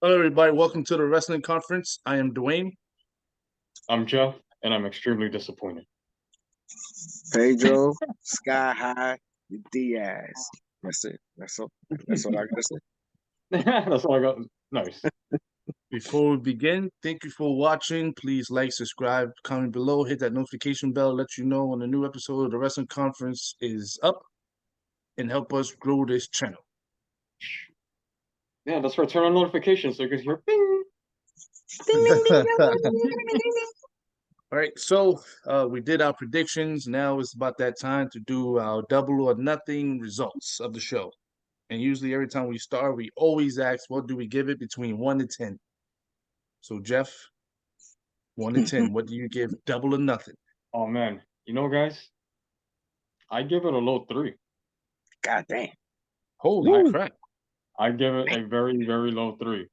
Hello, everybody. Welcome to the wrestling conference. I am Dwayne. I'm Jeff, and I'm extremely disappointed. Pedro, Sky High, Diaz. That's it. That's all. That's all I gotta say. That's all I got. Nice. Before we begin, thank you for watching. Please like, subscribe, comment below, hit that notification bell, let you know when a new episode of the wrestling conference is up, and help us grow this channel. Yeah, that's right. Turn on notifications so you can hear bing. Ding, ding, ding, ding, ding, ding, ding. All right, so we did our predictions. Now it's about that time to do our double or nothing results of the show. And usually every time we start, we always ask, what do we give it between 1 to 10? So, Jeff, 1 to 10, what do you give double or nothing? Oh man, guys, I give it a low 3. God damn. Holy crap. I give it a very, very low 3.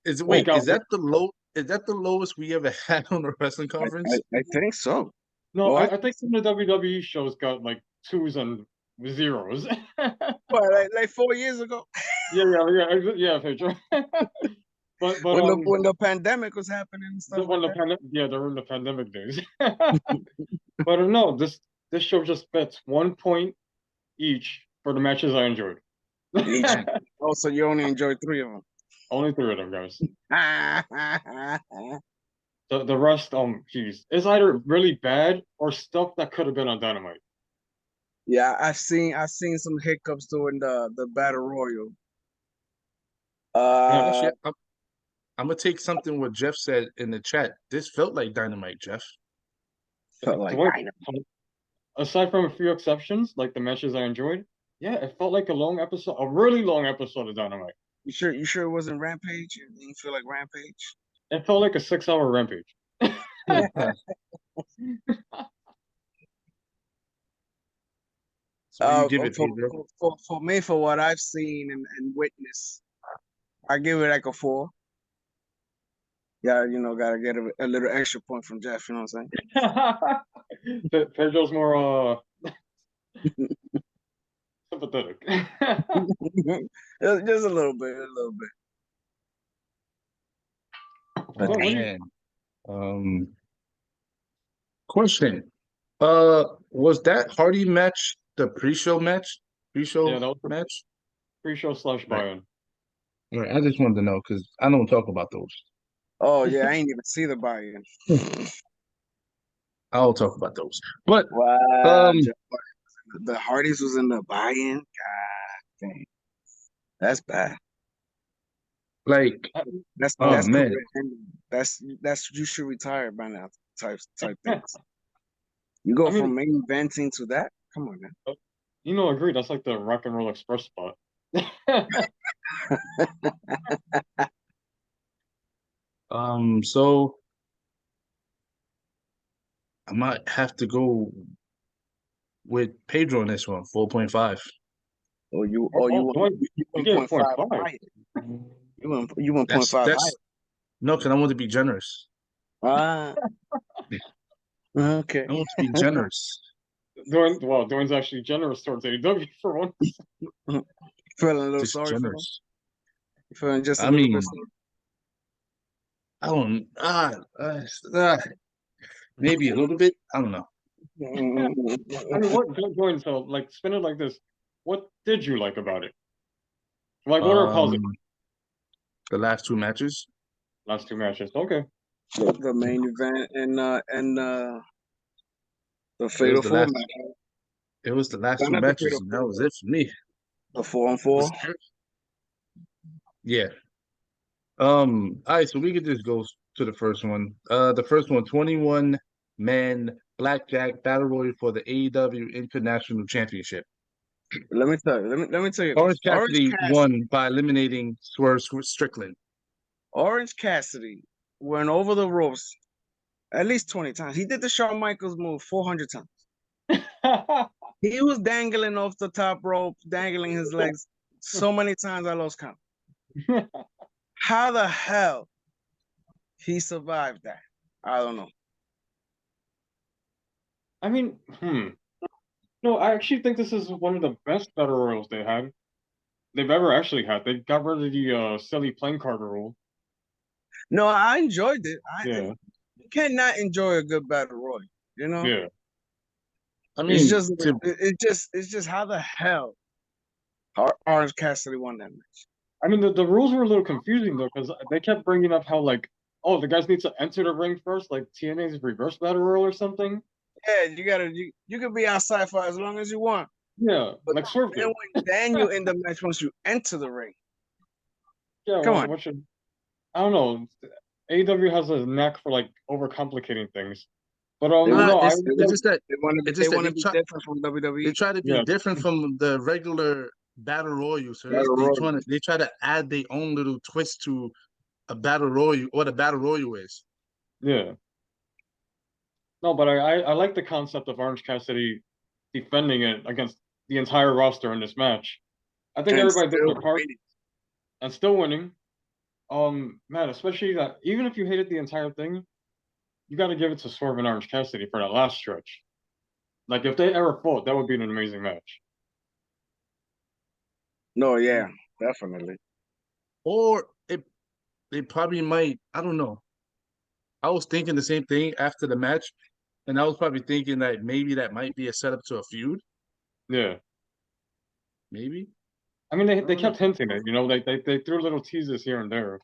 Is that the lowest we ever had on the wrestling conference? I think so. No, I think some of the WWE shows got like 2s and 0s. What, like 4 years ago? yeah, Pedro. But when the pandemic was happening and stuff. When like during the pandemic days. But no, this show just fits 1 point each for the matches I enjoyed. that. Oh, so you only enjoyed 3 of them? Only 3 of them, guys. The rest, geez, it's either really bad or stuff that could have been on Dynamite. Yeah, I've seen some hiccups during the Battle Royal. I'm gonna take something what Jeff said in the chat. This felt like Dynamite, Jeff. Felt like Dynamite. Aside from a few exceptions, like the matches I enjoyed, yeah, it felt like a really long episode of Dynamite. You sure it wasn't Rampage? You didn't feel like Rampage? It felt like a 6-hour Rampage. So you give it, Pedro? For me, for what I've seen and witnessed, I give it like a 4. Yeah, gotta get a little extra point from Jeff. You know what I'm saying? Pedro's more sympathetic. Just a little bit, Oh man. Question. Was that Hardy match the pre-show match? Yeah, that was match? Pre-show / buy-in. All right, I just wanted to know because I don't talk about those. Oh yeah, I ain't even see the buy-in. I'll talk about those. But wow, the Hardys was in the buy-in. God dang, that's bad. Like that's man. That's you should retire by now. Type things. You go from main eventing to that. Come on, man. Agree. That's like the Rock and Roll Express spot. So I might have to go with Pedro on this one, 4.5. Oh, you 1.5. You 1.5. No, because I want to be generous. Okay. I want to be generous. Dwayne's actually generous towards AEW for once. Feeling a little just sorry generous. for him? Feeling just a little bit sorry? I don't. Maybe a little bit. I don't know. What, Dwayne? So, spin it like this. What did you like about it? What are positive? The last 2 matches. Last 2 matches. Okay. The main event and the Fatal 4 match. It was the last 2 matches, and that was it for me. The 4-on-4. Yeah. All right, so we could just go to the first one. The first one, 21-man Blackjack Battle Royal for the AEW International Championship. Let me tell you. Orange Cassidy won by eliminating Swerve Strickland. Orange Cassidy went over the ropes at least 20 times. He did the Shawn Michaels move 400 times. He was dangling off the top rope, dangling his legs so many times I lost count. How the hell he survived that? I don't know. I mean, No, I actually think this is one of the best Battle Royals they've ever actually had. They got rid of the silly playing card rule. No, I enjoyed it. Yeah, You cannot enjoy a good battle royal. You know, yeah. I it's mean, just it's just how the hell Orange Cassidy won that match. I mean, the rules were a little confusing though, because they kept bringing up how like, oh, the guys need to enter the ring first, like TNA's reverse battle royal or something. Yeah, you can be outside for as long as you want, Yeah, but like Swerve then did. when you in the match once you enter the ring. Yeah, Come on. what should I don't know. AEW has a knack for like overcomplicating things. But They nah, want no, I it's was it's like, just that they it's just that want to be different from they WWE try to be yeah, different from the regular battle royal. So battle royal. they try to add their own little twist to a battle royal, what a battle royal is. yeah. No, but I like the concept of Orange Cassidy defending it against the entire roster in this match. I think And everybody did still their part winning. and still winning. Man, especially that even if you hated the entire thing, you got to give it to Swerve and Orange Cassidy for that last stretch. Like if they ever fought, that would be an amazing match. No, yeah, definitely. Or they probably might, I don't know. I was thinking the same thing after the match, and I was probably thinking that maybe that might be a setup to a feud. Yeah. Maybe. I mean, I they don't know. kept hinting it, they threw little teases here and there.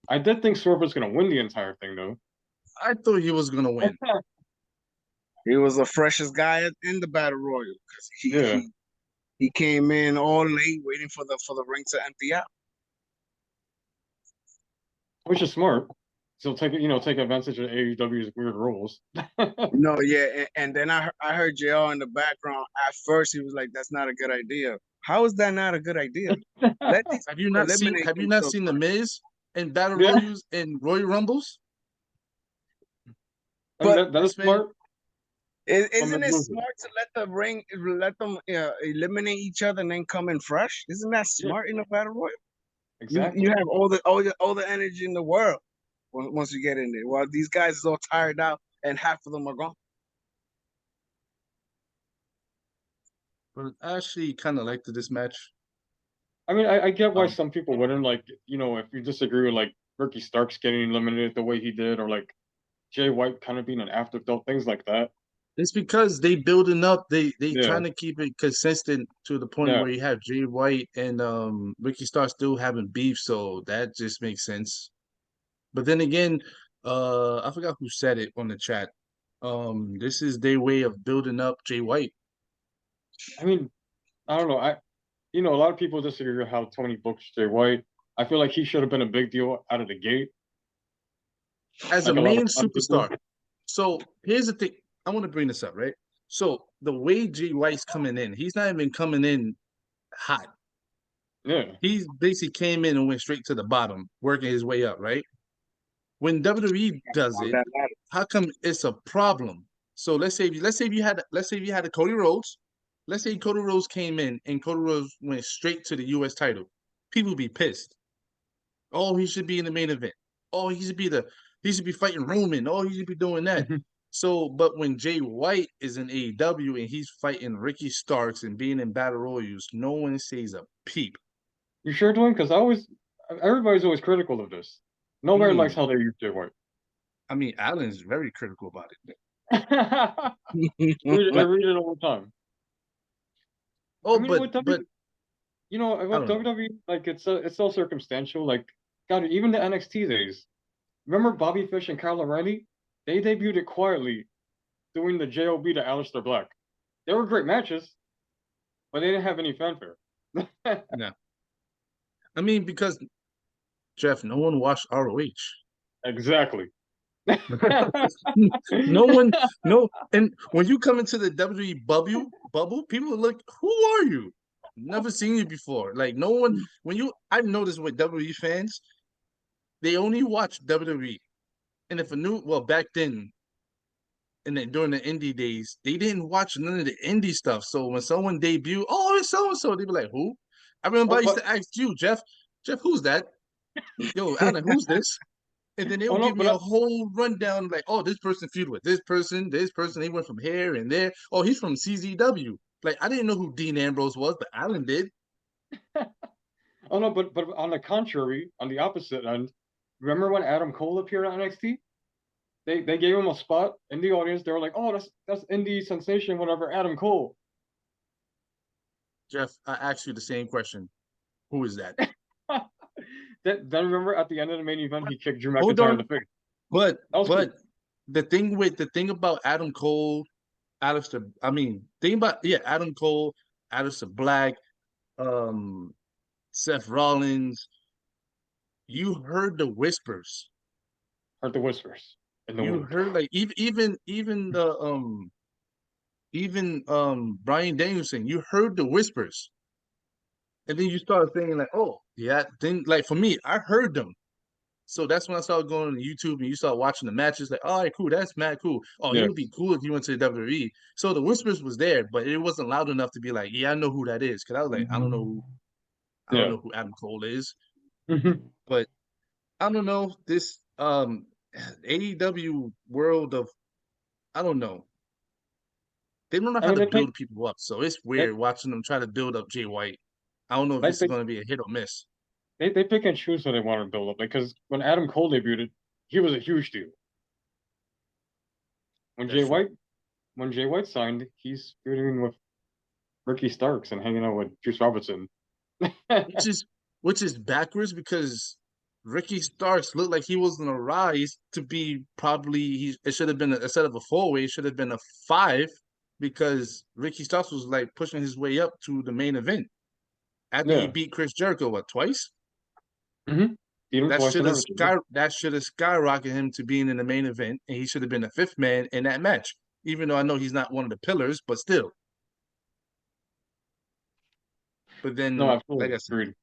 I did think Swerve was going to win the entire thing, though. I thought he was gonna win. He was the freshest guy in the battle royal because Yeah, he came in all late, waiting for the ring to empty out. which is smart. So take advantage of AEW's weird rules. No, yeah, and then I heard JR in the background. At first, he was like, "That's not a good idea." How is that not a good idea? Let these people eliminate Have you not themselves seen the first. Miz in battle Yeah, royals and Royal Rumbles? I mean But that is This man, smart, but isn't it misuse it. smart to let them eliminate each other and then come in fresh? Isn't that Yeah, smart in a battle royal? You exactly. have all the energy in the world once you get in there. While these guys is all tired out and half of them are gone. but I actually kind of liked this match. I mean, I get why Um, some people wouldn't like, if you disagree with like Ricky Starks getting eliminated the way he did, or like Jay White kind of being an afterthought, things like that. it's because they building up. They Yeah, trying to keep it consistent to the point yeah. where you have Jay White and Ricky Starr still having beef, so that just makes sense. But then again, I forgot who said it on the chat. This is their way of building up Jay White. I mean, I don't know. A lot of people disagree with how Tony books Jay White. I feel like he should have been a big deal out of the gate, As a like a lot of main other people. superstar. So here's the thing. I want to bring this up, right? So the way Jay White's coming in, he's not even coming in hot. Yeah, He's basically came in and went straight to the bottom, working his way up, right? When WWE does On it, that ladder. how come it's a problem? So let's say if you had a Cody Rhodes, let's say Cody Rhodes came in and Cody Rhodes went straight to the US title. People be pissed. Oh, he should be in the main event. Oh, he should be fighting Roman. Oh, he should be doing that. So, but when Jay White is in AEW and he's fighting Ricky Starks and being in battle royals, no one says a peep. you sure, Dwayne? Because everybody's always critical of this. Nobody likes Hmm. how they use Jay White. I mean, Allen's very critical about it. I But read it all the time. I oh, mean, with but I with don't know. WWE, like it's so circumstantial. Like, God, even the NXT days. Remember Bobby Fish and Kyle O'Reilly? They debuted it quietly, doing the JOB to Aleister Black. They were great matches, but they didn't have any fanfare. Yeah, I mean because Jeff, no one watched ROH. Exactly. No one, no, and when you come into the WWE bubble, people look, who are you? Never seen you before. Like no one, I've noticed with WWE fans, they only watch WWE, and if well, back then, and then during the indie days, they didn't watch none of the indie stuff. So when someone debut, oh, it's so and so, they be like, who? I remember Oh, I used but to ask you, Jeff, who's that? Yo, Alan, who's this? And then they oh would no, give me a whole rundown, like, oh, this person feud with this person. He went from here and there. Oh, he's from CZW. Like, I didn't know who Dean Ambrose was, but Alan did. oh no, but on the contrary, on the opposite end, remember when Adam Cole appeared on NXT? They gave him a spot in the audience. They were like, "Oh, that's indie sensation, whatever, Adam Cole." Jeff, I asked you the same question. Who is that? Then remember at the end of the main event, he kicked Drew Hold McIntyre in on. the face. But That was cool. the thing about Adam Cole, Adam Cole, Aleister Black, Seth Rollins, you heard the whispers. Heard the whispers in the You wind. heard like even Brian Danielson, you heard the whispers. And then you started thinking like, oh, yeah, then like for me, I heard them. So that's when I started going to YouTube and you start watching the matches. Like, all right, cool, that's mad cool. Oh, he Yes. would be cool if he went to the WWE. So the whispers was there, but it wasn't loud enough to be like, yeah, I know who that is. Because I was like, I don't know Yeah. who Adam Cole is. Mhm. But I don't know this AEW world of I don't know. They don't know I how mean, to build people up, so it's weird watching them try to build up Jay White. I don't know if like this is going to be a hit or miss. they pick and choose what they want to build up. Because when Adam Cole debuted, he was a huge deal. When That's true. Jay White signed, he's feuding with Ricky Starks and hanging out with Juice Robinson. which is backwards because Ricky Starks looked like he was on a rise to be probably it should have been instead of a 4-way, it should have been a 5 because Ricky Starks was like pushing his way up to the main event after he Yeah. beat Chris Jericho twice. Mm-hmm. Beat him twice and everything. That should have skyrocketed him to being in the main event, and he should have been the 5th man in that match. Even though I know he's not one of the pillars, but still. But then, No, like absolutely. I said, Agreed.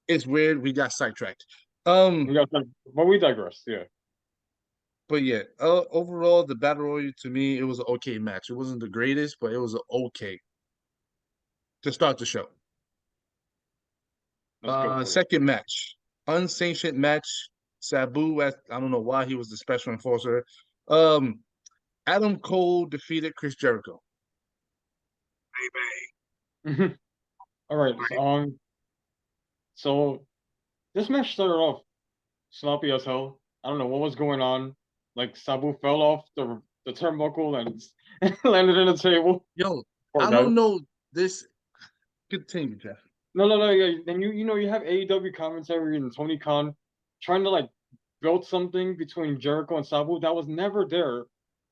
it's weird. We got sidetracked. But we digress. Yeah. But yeah, overall, the battle royal to me, it was an okay match. It wasn't the greatest, but it was okay to start the show. Let's go for it. Second match, unsanctioned match. Sabu, I don't know why he was the special enforcer. Adam Cole defeated Chris Jericho. Baby. All right. So this match started off sloppy as hell. I don't know what was going on. Like Sabu fell off the turnbuckle and landed in the table. Yo, Poor I guy. don't know this. Continue, Jeff. No. Yeah. Then you have AEW commentary and Tony Khan trying to like build something between Jericho and Sabu that was never there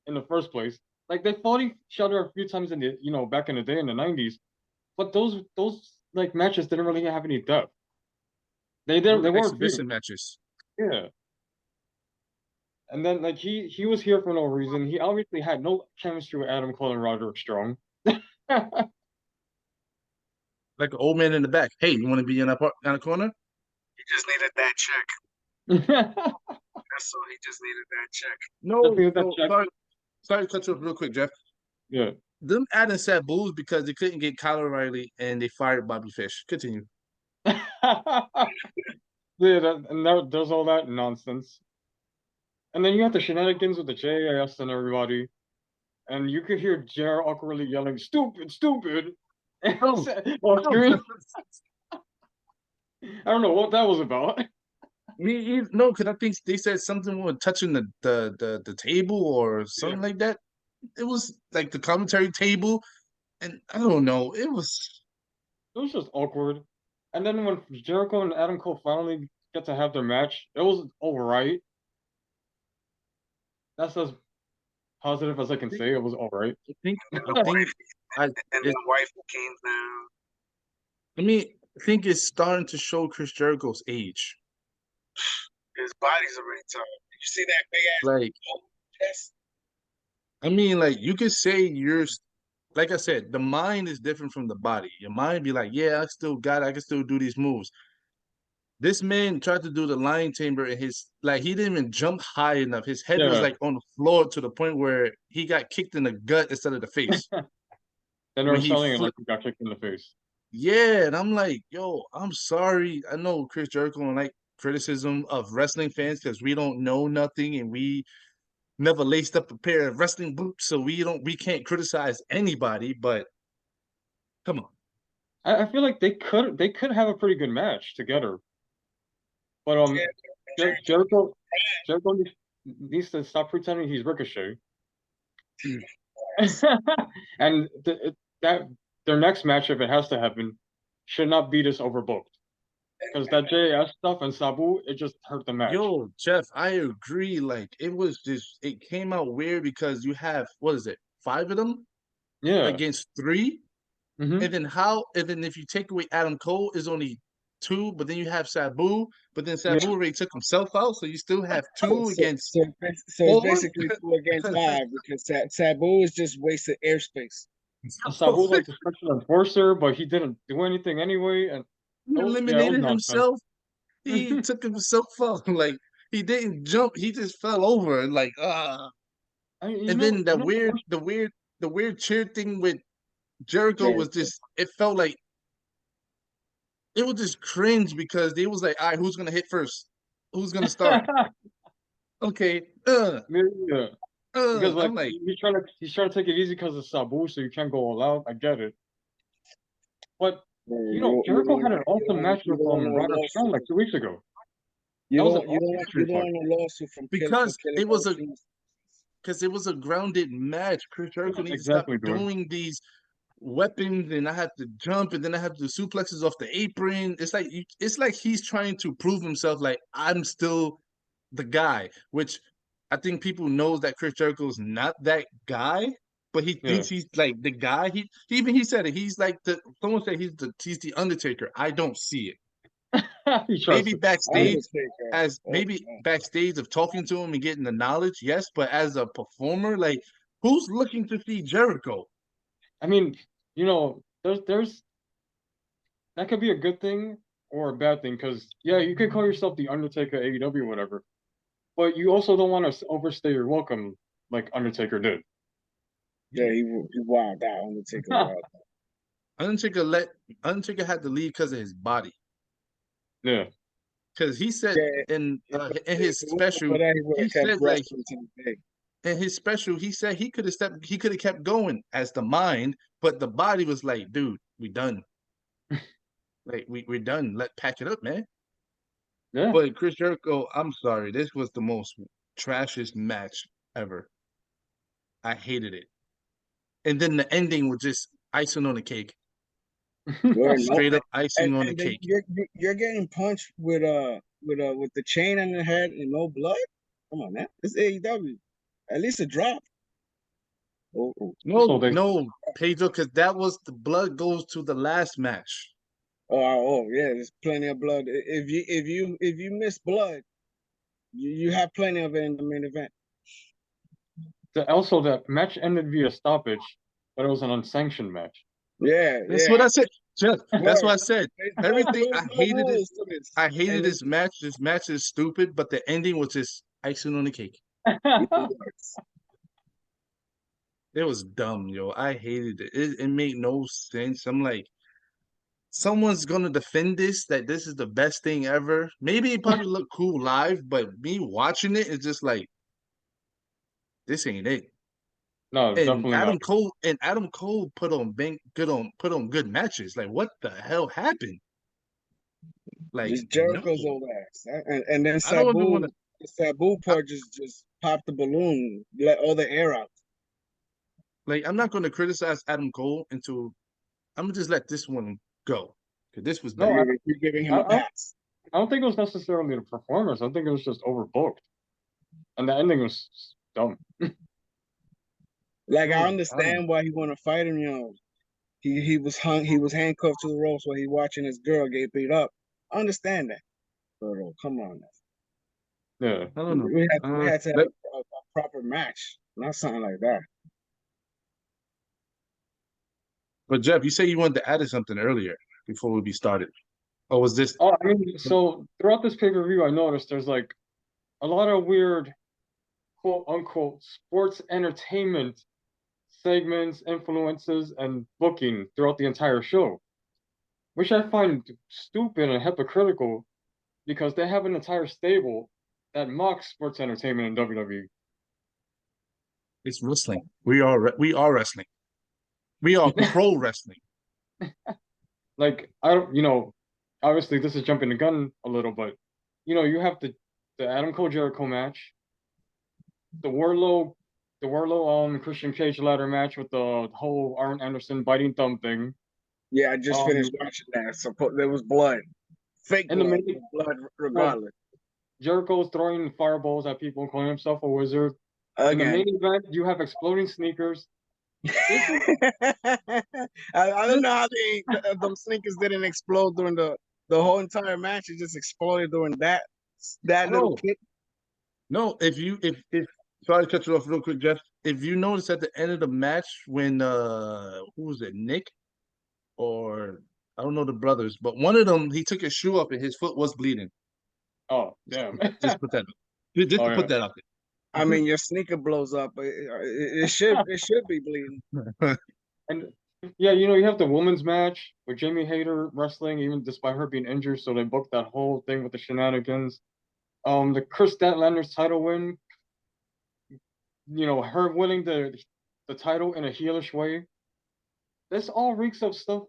in the first place. Like they fought each other a few times in the back in the day in the 90s, but those like matches didn't really have any depth. They weren't Exhibition feuding. matches. Yeah. And then like he was here for no reason. He obviously had no chemistry with Adam Cole and Roderick Strong. Like an old man in the back. Hey, you want to be in a corner? He just needed that check. That's That's all. He just needed that check. No, sorry to cut you off real quick, Jeff. Yeah. Them adding Sabu's because they couldn't get Kyle O'Reilly and they fired Bobby Fish. Continue. There's all that nonsense. And then you have the shenanigans with the JAS and everybody. And you could hear JR awkwardly yelling, "Stupid, stupid!" Oh. on screen. I don't know what that was about. No, because I think they said something with touching the table or something like that. It was like the commentary table, and I don't know. It was just awkward. And then when Jericho and Adam Cole finally get to have their match, it was all right. That's as positive as I can say. It was all right. I think and the wife came down. I think it's starting to show Chris Jericho's age. His body's already tired. Did you see that big ass chest? Like you could say like I said, the mind is different from the body. Your mind be like, yeah, I can still do these moves. This man tried to do the lion tamer and he didn't even jump high enough. His head was like on the floor to the point where he got kicked in the gut instead of the face. Then they were selling it like he got kicked in the face. Yeah, and I'm like, yo, I'm sorry. I know Chris Jericho don't like criticism of wrestling fans because we don't know nothing and we never laced up a pair of wrestling boots, so we can't criticize anybody, but come on. I feel like they could have a pretty good match together. But Jericho needs to stop pretending he's Ricochet. And that their next match, if it has to happen, should not be this overbooked. Because that JAS stuff and Sabu, it just hurt the match. Yo, Jeff, I agree. Like it came out weird because you have, what is it, 5 of them Yeah. against 3, Mhm. and then if you take away Adam Cole, is only 2, but then you have Sabu, but then Sabu already took himself out, so you still have 2 against. So 4? it's basically 2 against 5 because Sabu is just wasted airspace. Sabu like the special enforcer, but he didn't do anything anyway, and He it was eliminated nonsense. himself. He took himself out. Like, he didn't jump. He just fell over. Like, and then the weird cheer thing with Jericho was just, it felt like it was just cringe because they was like, all right, who's gonna hit first? Who's gonna start? Okay. Yeah. Because I'm like, he's trying to take it easy because of Sabu, so you can't go all out. I get it. But Jericho had an awesome match with Roderick Strong like 2 weeks ago. You don't want a lawsuit from because it was a grounded match. Chris Jericho needs to stop doing these weapons, and I have to jump, and then I have to do suplexes off the apron. It's like he's trying to prove himself, like, I'm still the guy, which I think people knows that Chris Jericho is not that guy, but he thinks he's like the guy. He said it. He's like someone said he's the Undertaker. I don't see it. Maybe backstage of talking to him and getting the knowledge, yes, but as a performer, like, who's looking to see Jericho? I mean, there's that could be a good thing or a bad thing, because you could call yourself the Undertaker AEW, whatever, but you also don't want to overstay your welcome like Undertaker did. Yeah, he wowed out. Undertaker had to leave because of his body. Yeah, because he said in his special, he said he could have kept going as the mind, but the body was like, dude, we done. Like, we're done. Pack it up, man. Yeah. But Chris Jericho, I'm sorry, this was the most trashiest match ever. I hated it. And then the ending was just icing on the cake. Straight up icing on the cake. You're getting punched with the chain on the head and no blood. Come on, man. It's AEW. At least a drop. No, Pedro, because that was the blood goes to the last match. Oh yeah, there's plenty of blood. If you miss blood, you have plenty of it in the main event. Also, that match ended via stoppage, but it was an unsanctioned match. Yeah, that's what I said. Jeff, that's what I said. Everything I hated it. I hated this match. This match is stupid, but the ending was just icing on the cake. It was dumb, yo. I hated it. It made no sense. I'm like, someone's gonna defend this, that this is the best thing ever. Maybe it probably looked cool live, but me watching it is just like, this ain't it. No, definitely not. Adam Cole put on good matches. Like, what the hell happened? Like, Jericho's old ass, and then the Sabu part just popped the balloon, let all the air out. Like, I'm not going to criticize Adam Cole until I'm gonna just let this one go, because this was bad. You're giving him a pass. I don't think it was necessarily the performance. I think it was just overbooked, and the ending was dumb. Like, I understand why he want to fight him. He was handcuffed to the ropes while he watching his girl get beat up. I understand that, but come on, yeah, I don't know. We had to have a proper match, not something like that. But Jeff, you say you wanted to add something earlier before we started. Or was this? Oh, I mean, so throughout this pay-per-view, I noticed there's like a lot of weird, quote unquote, sports entertainment segments, influences, and booking throughout the entire show, which I find stupid and hypocritical, because they have an entire stable that mocks sports entertainment in WWE. It's wrestling. We are wrestling. We are pro wrestling. Like, I don't, obviously this is jumping the gun a little, but you have the the Adam Cole Jericho match, the Warlow Christian Cage ladder match with the whole Arn Anderson biting thumb thing. Yeah, I just finished watching that. So there was blood, fake And the blood, main, blood regardless. Jericho's throwing fireballs at people, calling himself a wizard. In the Again, main event, you have exploding sneakers. I don't know how them sneakers didn't explode during the whole entire match. It just exploded during that little No, kick. no. If sorry to cut you off real quick, Jeff. If you notice at the end of the match when who was it, Nick or I don't know the brothers, but one of them he took his shoe up and his foot was bleeding. Oh, damn. Just put that, just Oh, to yeah. put that out I mean, your sneaker blows up. It should be bleeding. there. And yeah, you have the women's match with Jamie Hayter wrestling, even despite her being injured. So they booked that whole thing with the shenanigans. The Chris Statlander's title win. Her winning the title in a heelish way. This all reeks of stuff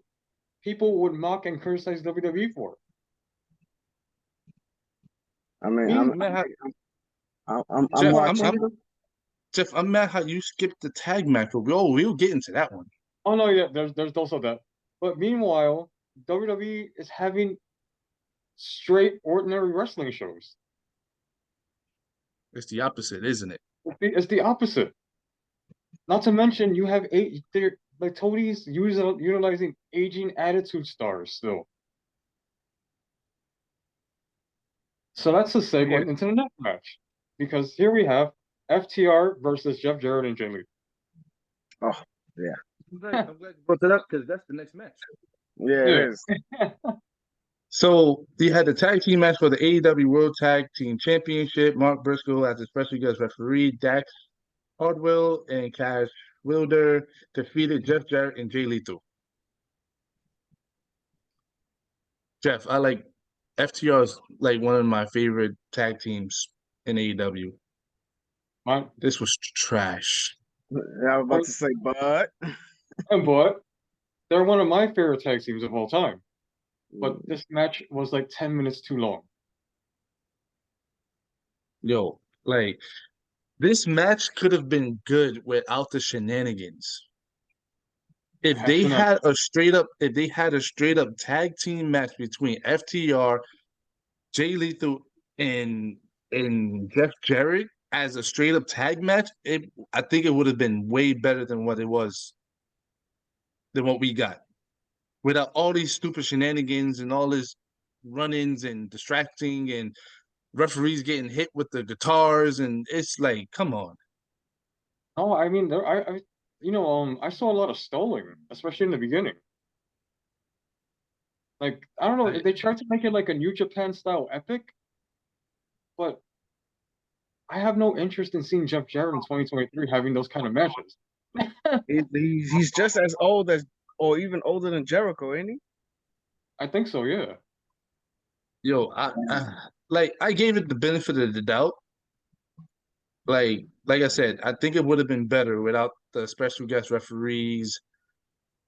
people would mock and criticize WWE for. I mean, I'm Jeff, watching. Jeff, I'm mad how you skipped the tag match, but we'll get into that one. Oh no, yeah, there's also that. But meanwhile, WWE is having straight ordinary wrestling shows. It's the opposite, isn't it? It's the opposite. Not to mention, you have like Tony's utilizing aging attitude stars still. So that's a segue into the next match, because here we have FTR versus Jeff Jarrett and Jay Lee. Oh yeah, I'm glad you brought that up because that's the next match. yeah, it is. So you had the tag team match for the AEW World Tag Team Championship. Mark Briscoe as a special guest referee. Dax Hardwell and Cash Wilder defeated Jeff Jarrett and Jay Lethal. Jeff, I like FTR is like one of my favorite tag teams in AEW. This was trash. I was about to say, but they're one of my favorite tag teams of all time. But this match was like 10 minutes too long. Yo, like this match could have been good without the shenanigans. If they had a straight up tag team match between FTR, Jay Lethal, and Jeff Jarrett as a straight up tag match, I think it would have been way better than what we got. Without all these stupid shenanigans and all this run-ins and distracting and referees getting hit with the guitars, and it's like, come on. Oh, I mean, I saw a lot of stalling, especially in the beginning. Like, I don't know, they tried to make it like a New Japan style epic, but I have no interest in seeing Jeff Jarrett in 2023 having those kind of matches. He's just as old as, or even older than Jericho, ain't he? I think so, yeah. Yo, I gave it the benefit of the doubt. Like I said, I think it would have been better without the special guest referees,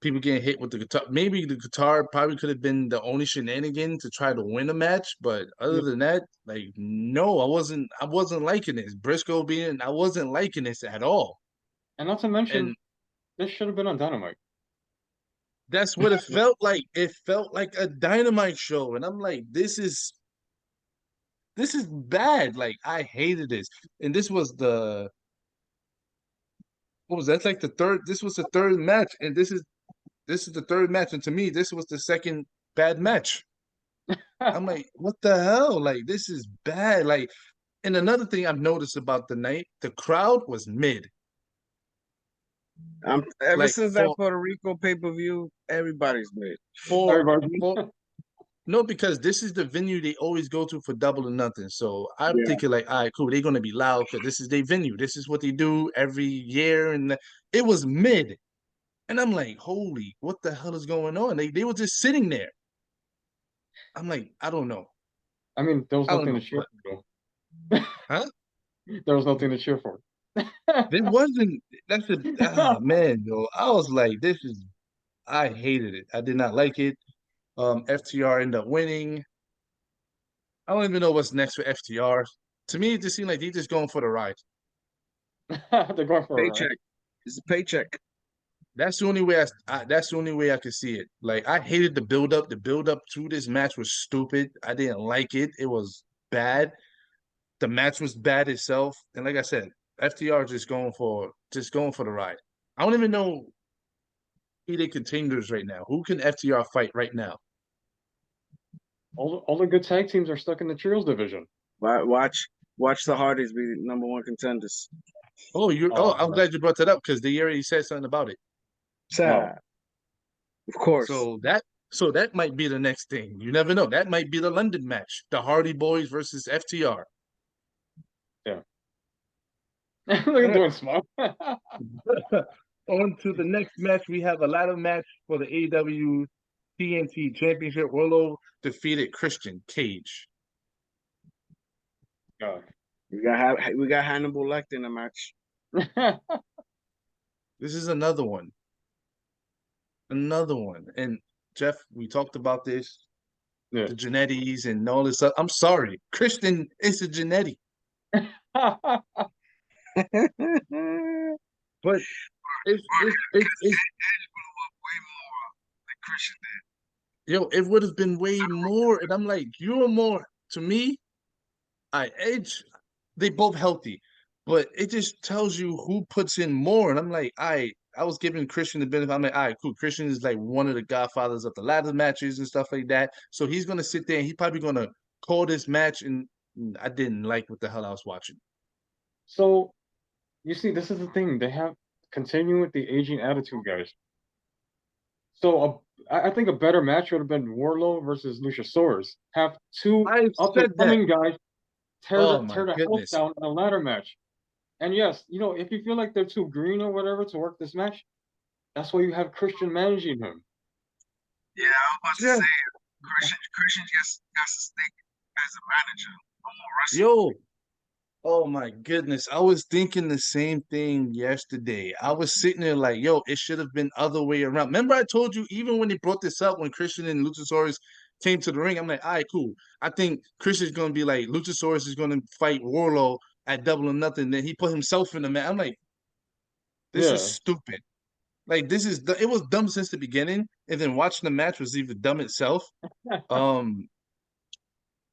people getting hit with the guitar. Maybe the guitar probably could have been the only shenanigan to try to win a match, but other than that, like, no, I wasn't liking this. Briscoe I wasn't liking this at all. And not to mention, this should have been on Dynamite. That's what it felt like. It felt like a Dynamite show, and I'm like, this is bad. Like, I hated this. And this was what was that? Like this was the third match, and this is the third match, and to me, this was the second bad match. I'm like, what the hell? Like, this is bad. Like, and another thing I've noticed about the night, the crowd was mid. Ever since that Puerto Rico pay-per-view, everybody's mid. No, because this is the venue they always go to for Double or Nothing. So I'm thinking like, all right, cool, they're gonna be loud because this is their venue. This is what they do every year, and it was mid. And I'm like, holy, what the hell is going on? They were just sitting there. I'm like, I don't know. I mean, there was nothing to cheer for. Huh? There was nothing to cheer for. There wasn't. Oh man, yo. I was like, I hated it. I did not like it. FTR ended up winning. I don't even know what's next for FTR. To me, it just seemed like they just going for the ride. They're going for a Paycheck. ride. It's a paycheck. That's the only way that's the only way I could see it. Like I hated the build up. The build up to this match was stupid. I didn't like it. It was bad. The match was bad itself. And like I said, FTR just going for the ride. I don't even know who they contenders right now. Who can FTR fight right now? All the good tag teams are stuck in the trios division. Watch the Hardys be the #1 contenders. I'm glad you brought that up because they already said something about it. Sad. Of course. So that might be the next thing. You never know. That might be the London match. The Hardy Boys versus FTR. Yeah. Look at doing smart. On to the next match. We have a ladder match for the AEW TNT Championship. Rolo defeated Christian Cage. God. We got Hannibal Lecter in the match. This is another one. Another one. And Jeff, we talked about this. Yeah. The Genettis and all this stuff. I'm sorry. Christian is a Genetti. But it's yo, it would have been way more. And I'm like, you're more to me. Edge, they both healthy, but it just tells you who puts in more. And I'm like, I was giving Christian the benefit. I'm like, all right, cool. Christian is like one of the godfathers of the ladder matches and stuff like that. So he's gonna sit there and he's probably gonna call this match. And I didn't like what the hell I was watching. So, you see, this is the thing. They have continuing with the aging attitude, guys. So, I think a better match would have been Warlow versus Luchasaurus. Have two up and coming guys tear the house down in a ladder match. And yes, if you feel like they're too green or whatever to work this match, that's why you have Christian managing him. Yeah, I was about to say Christian just got to stick as a manager. Yo, oh my goodness. I was thinking the same thing yesterday. I was sitting there like, yo, it should have been other way around. Remember I told you, even when they brought this up, when Christian and Luchasaurus came to the ring, I'm like, all right, cool. I think Christian's going to be like, Luchasaurus is going to fight Warlow at Double or Nothing. Then he put himself in the match. I'm like, this is stupid. Like, it was dumb since the beginning. And then watching the match was even dumb itself.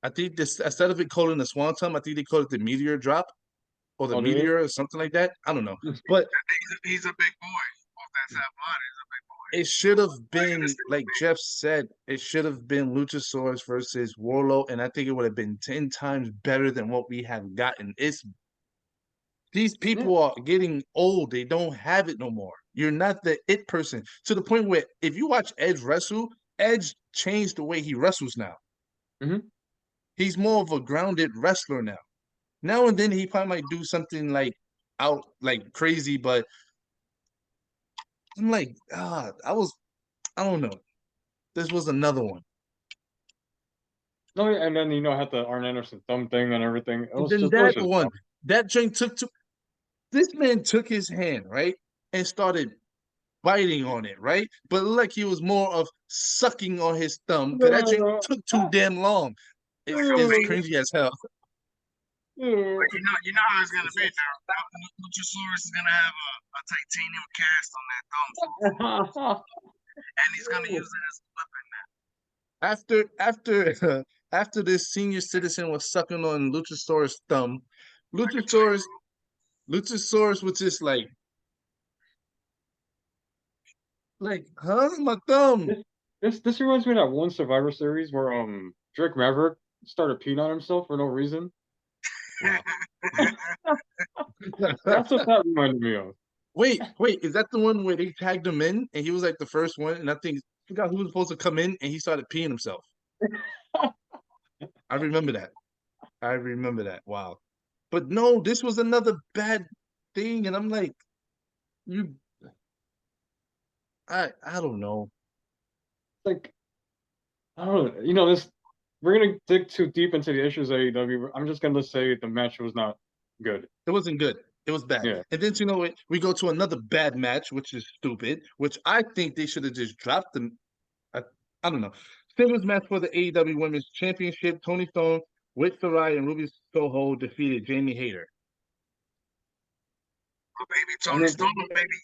I think this, instead of it calling the Swanton, I think they call it the Meteor Drop or the Meteor or something like that. I don't know. But he's a big boy. That's how blood is a big boy. It should have been, like Jeff said, it should have been Luchasaurus versus Warlow, and I think it would have been 10 times better than what we have gotten. These people are getting old. They don't have it no more. You're not the it person. To the point where if you watch Edge wrestle, Edge changed the way he wrestles now. Mm-hmm. He's more of a grounded wrestler now. Now and then he probably might do something like crazy, but I'm like, I don't know. This was another one. No, and then had the Arn Anderson thumb thing and everything. It was then that one, that joint this man took his hand, right, and started biting on it, right? But like he was more of sucking on his thumb because that joint took too damn long. It's cringy as hell. But you know how it's gonna be. Luchasaurus is gonna have a titanium cast on that thumb, and he's gonna use it as a weapon now. After this senior citizen was sucking on Luchasaurus' thumb, Luchasaurus was just like, huh, my thumb. This reminds me of that one Survivor Series where Drake Maverick started peeing on himself for no reason. That's what that reminded me of. Wait, is that the one where they tagged him in and he was like the first one, and I forgot who was supposed to come in and he started peeing himself. I remember that. Wow. But no, this was another bad thing, and I'm like, I don't know. Like, I don't know. We're gonna dig too deep into the issues of AEW. I'm just gonna say the match was not good. It wasn't good. It was bad. Yeah. And then we go to another bad match, which is stupid, which I think they should have just dropped them. I don't know. Singles match for the AEW Women's Championship. Toni Storm with Saraya and Ruby Soho defeated Jamie Hayter. Oh, baby Tony Storm, baby,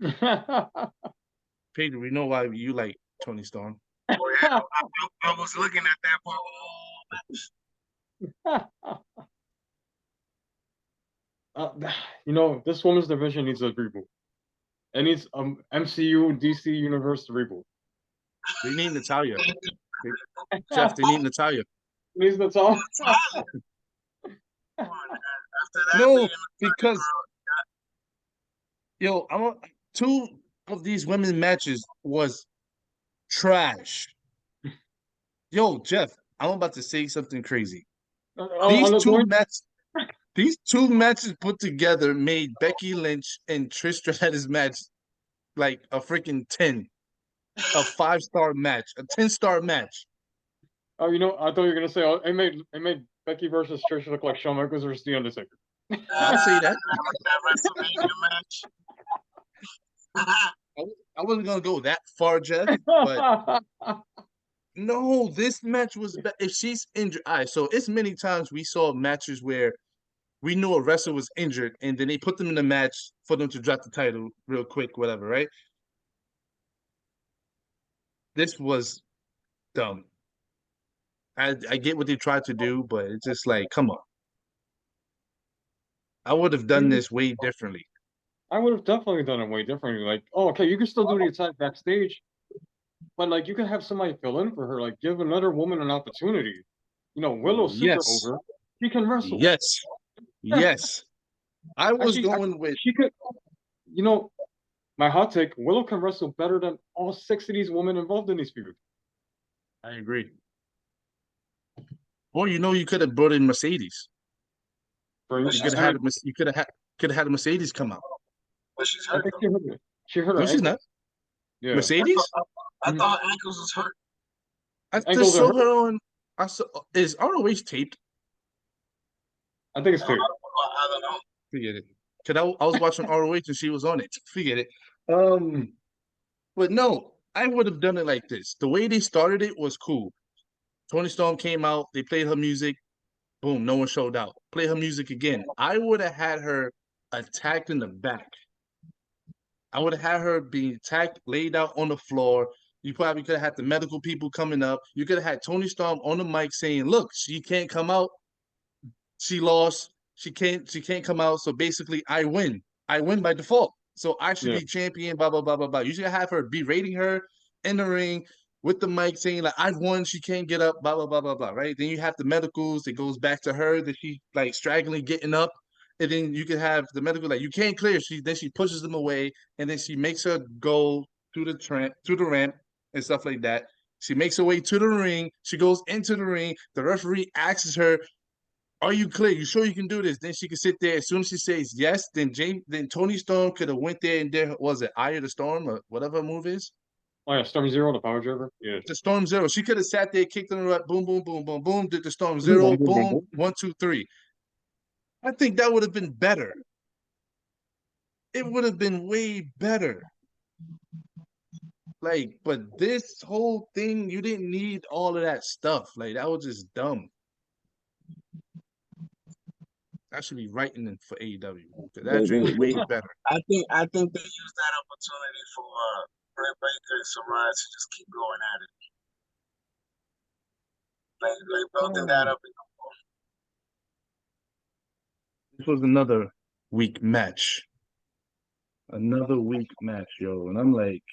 yeah. Pedro, we know why you like Tony Storm. Oh, yeah. I was looking at that part. This women's division needs a reboot. It needs MCU DC universe reboot. They need Natalia. Jeff, they need Natalia. Needs Natalia. No, because yo, two of these women's matches was trash. Yo, Jeff, I'm about to say something crazy. These two matches put together made Becky Lynch and Trish Stratus match like a freaking 10, a 5-star match, a 10-star match. Oh, I thought you were gonna say it made Becky versus Trish look like Shawn Michaels versus The Undertaker. I'll say that. I wasn't gonna go that far, Jeff, but no, this match was if she's injured. All right, so it's many times we saw matches where we knew a wrestler was injured, and then they put them in the match for them to drop the title real quick, whatever, right? This was dumb. I get what they tried to do, but it's just like, come on. I would have done this way differently. I would have definitely done it way differently. Like, oh, okay, you can still do the attack backstage, but like you can have somebody fill in for her. Like, give another woman an opportunity. Willow super over. She can wrestle. Yes. I was going with. She could. My hot take: Willow can wrestle better than all 6 of these women involved in these feuds. I agree. Or you could have brought in Mercedes. You could have had a Mercedes come out. But she's hurt. She hurt her. No, she's not. Yeah. Mercedes? I thought ankles was hurt. I just saw her on. Is ROH taped? I think it's taped. I don't know. Forget it. Cause I was watching ROH and she was on it. Forget it. But no, I would have done it like this. The way they started it was cool. Toni Storm came out. They played her music. Boom, no one showed out. Play her music again. I would have had her attacked in the back. I would have had her being attacked, laid out on the floor. You probably could have had the medical people coming up. You could have had Toni Storm on the mic saying, "Look, she can't come out. She lost. She can't come out. So basically, I win. I win by default. So I should be champion. Blah blah blah blah blah." You should have her berating her in the ring with the mic saying like, "I've won. She can't get up." Blah blah blah blah blah. Right? Then you have the medicals. It goes back to her that she like strangling getting up. And then you can have the medical like, "You can't clear." She pushes them away, and then she makes her go to the ramp and stuff like that. She makes her way to the ring. She goes into the ring. The referee asks her, "Are you clear? You sure you can do this?" Then she can sit there. As soon as she says yes, then Toni Storm could have went there and there was it Eye of the Storm or whatever her move is. Oh yeah, Storm Zero, the power driver. Yeah, the Storm Zero. She could have sat there, kicked them right, boom, boom, boom, boom, boom. Did the Storm Zero, boom, 1, 2, 3. I think that would have been better. It would have been way better. Like, but this whole thing, you didn't need all of that stuff. Like, that was just dumb. I should be writing in for AEW. That's way better. I think they used that opportunity for Britt Baker and Saraya to just keep going at it. Like building that up. This was another weak match. Another weak match, yo. And I'm like,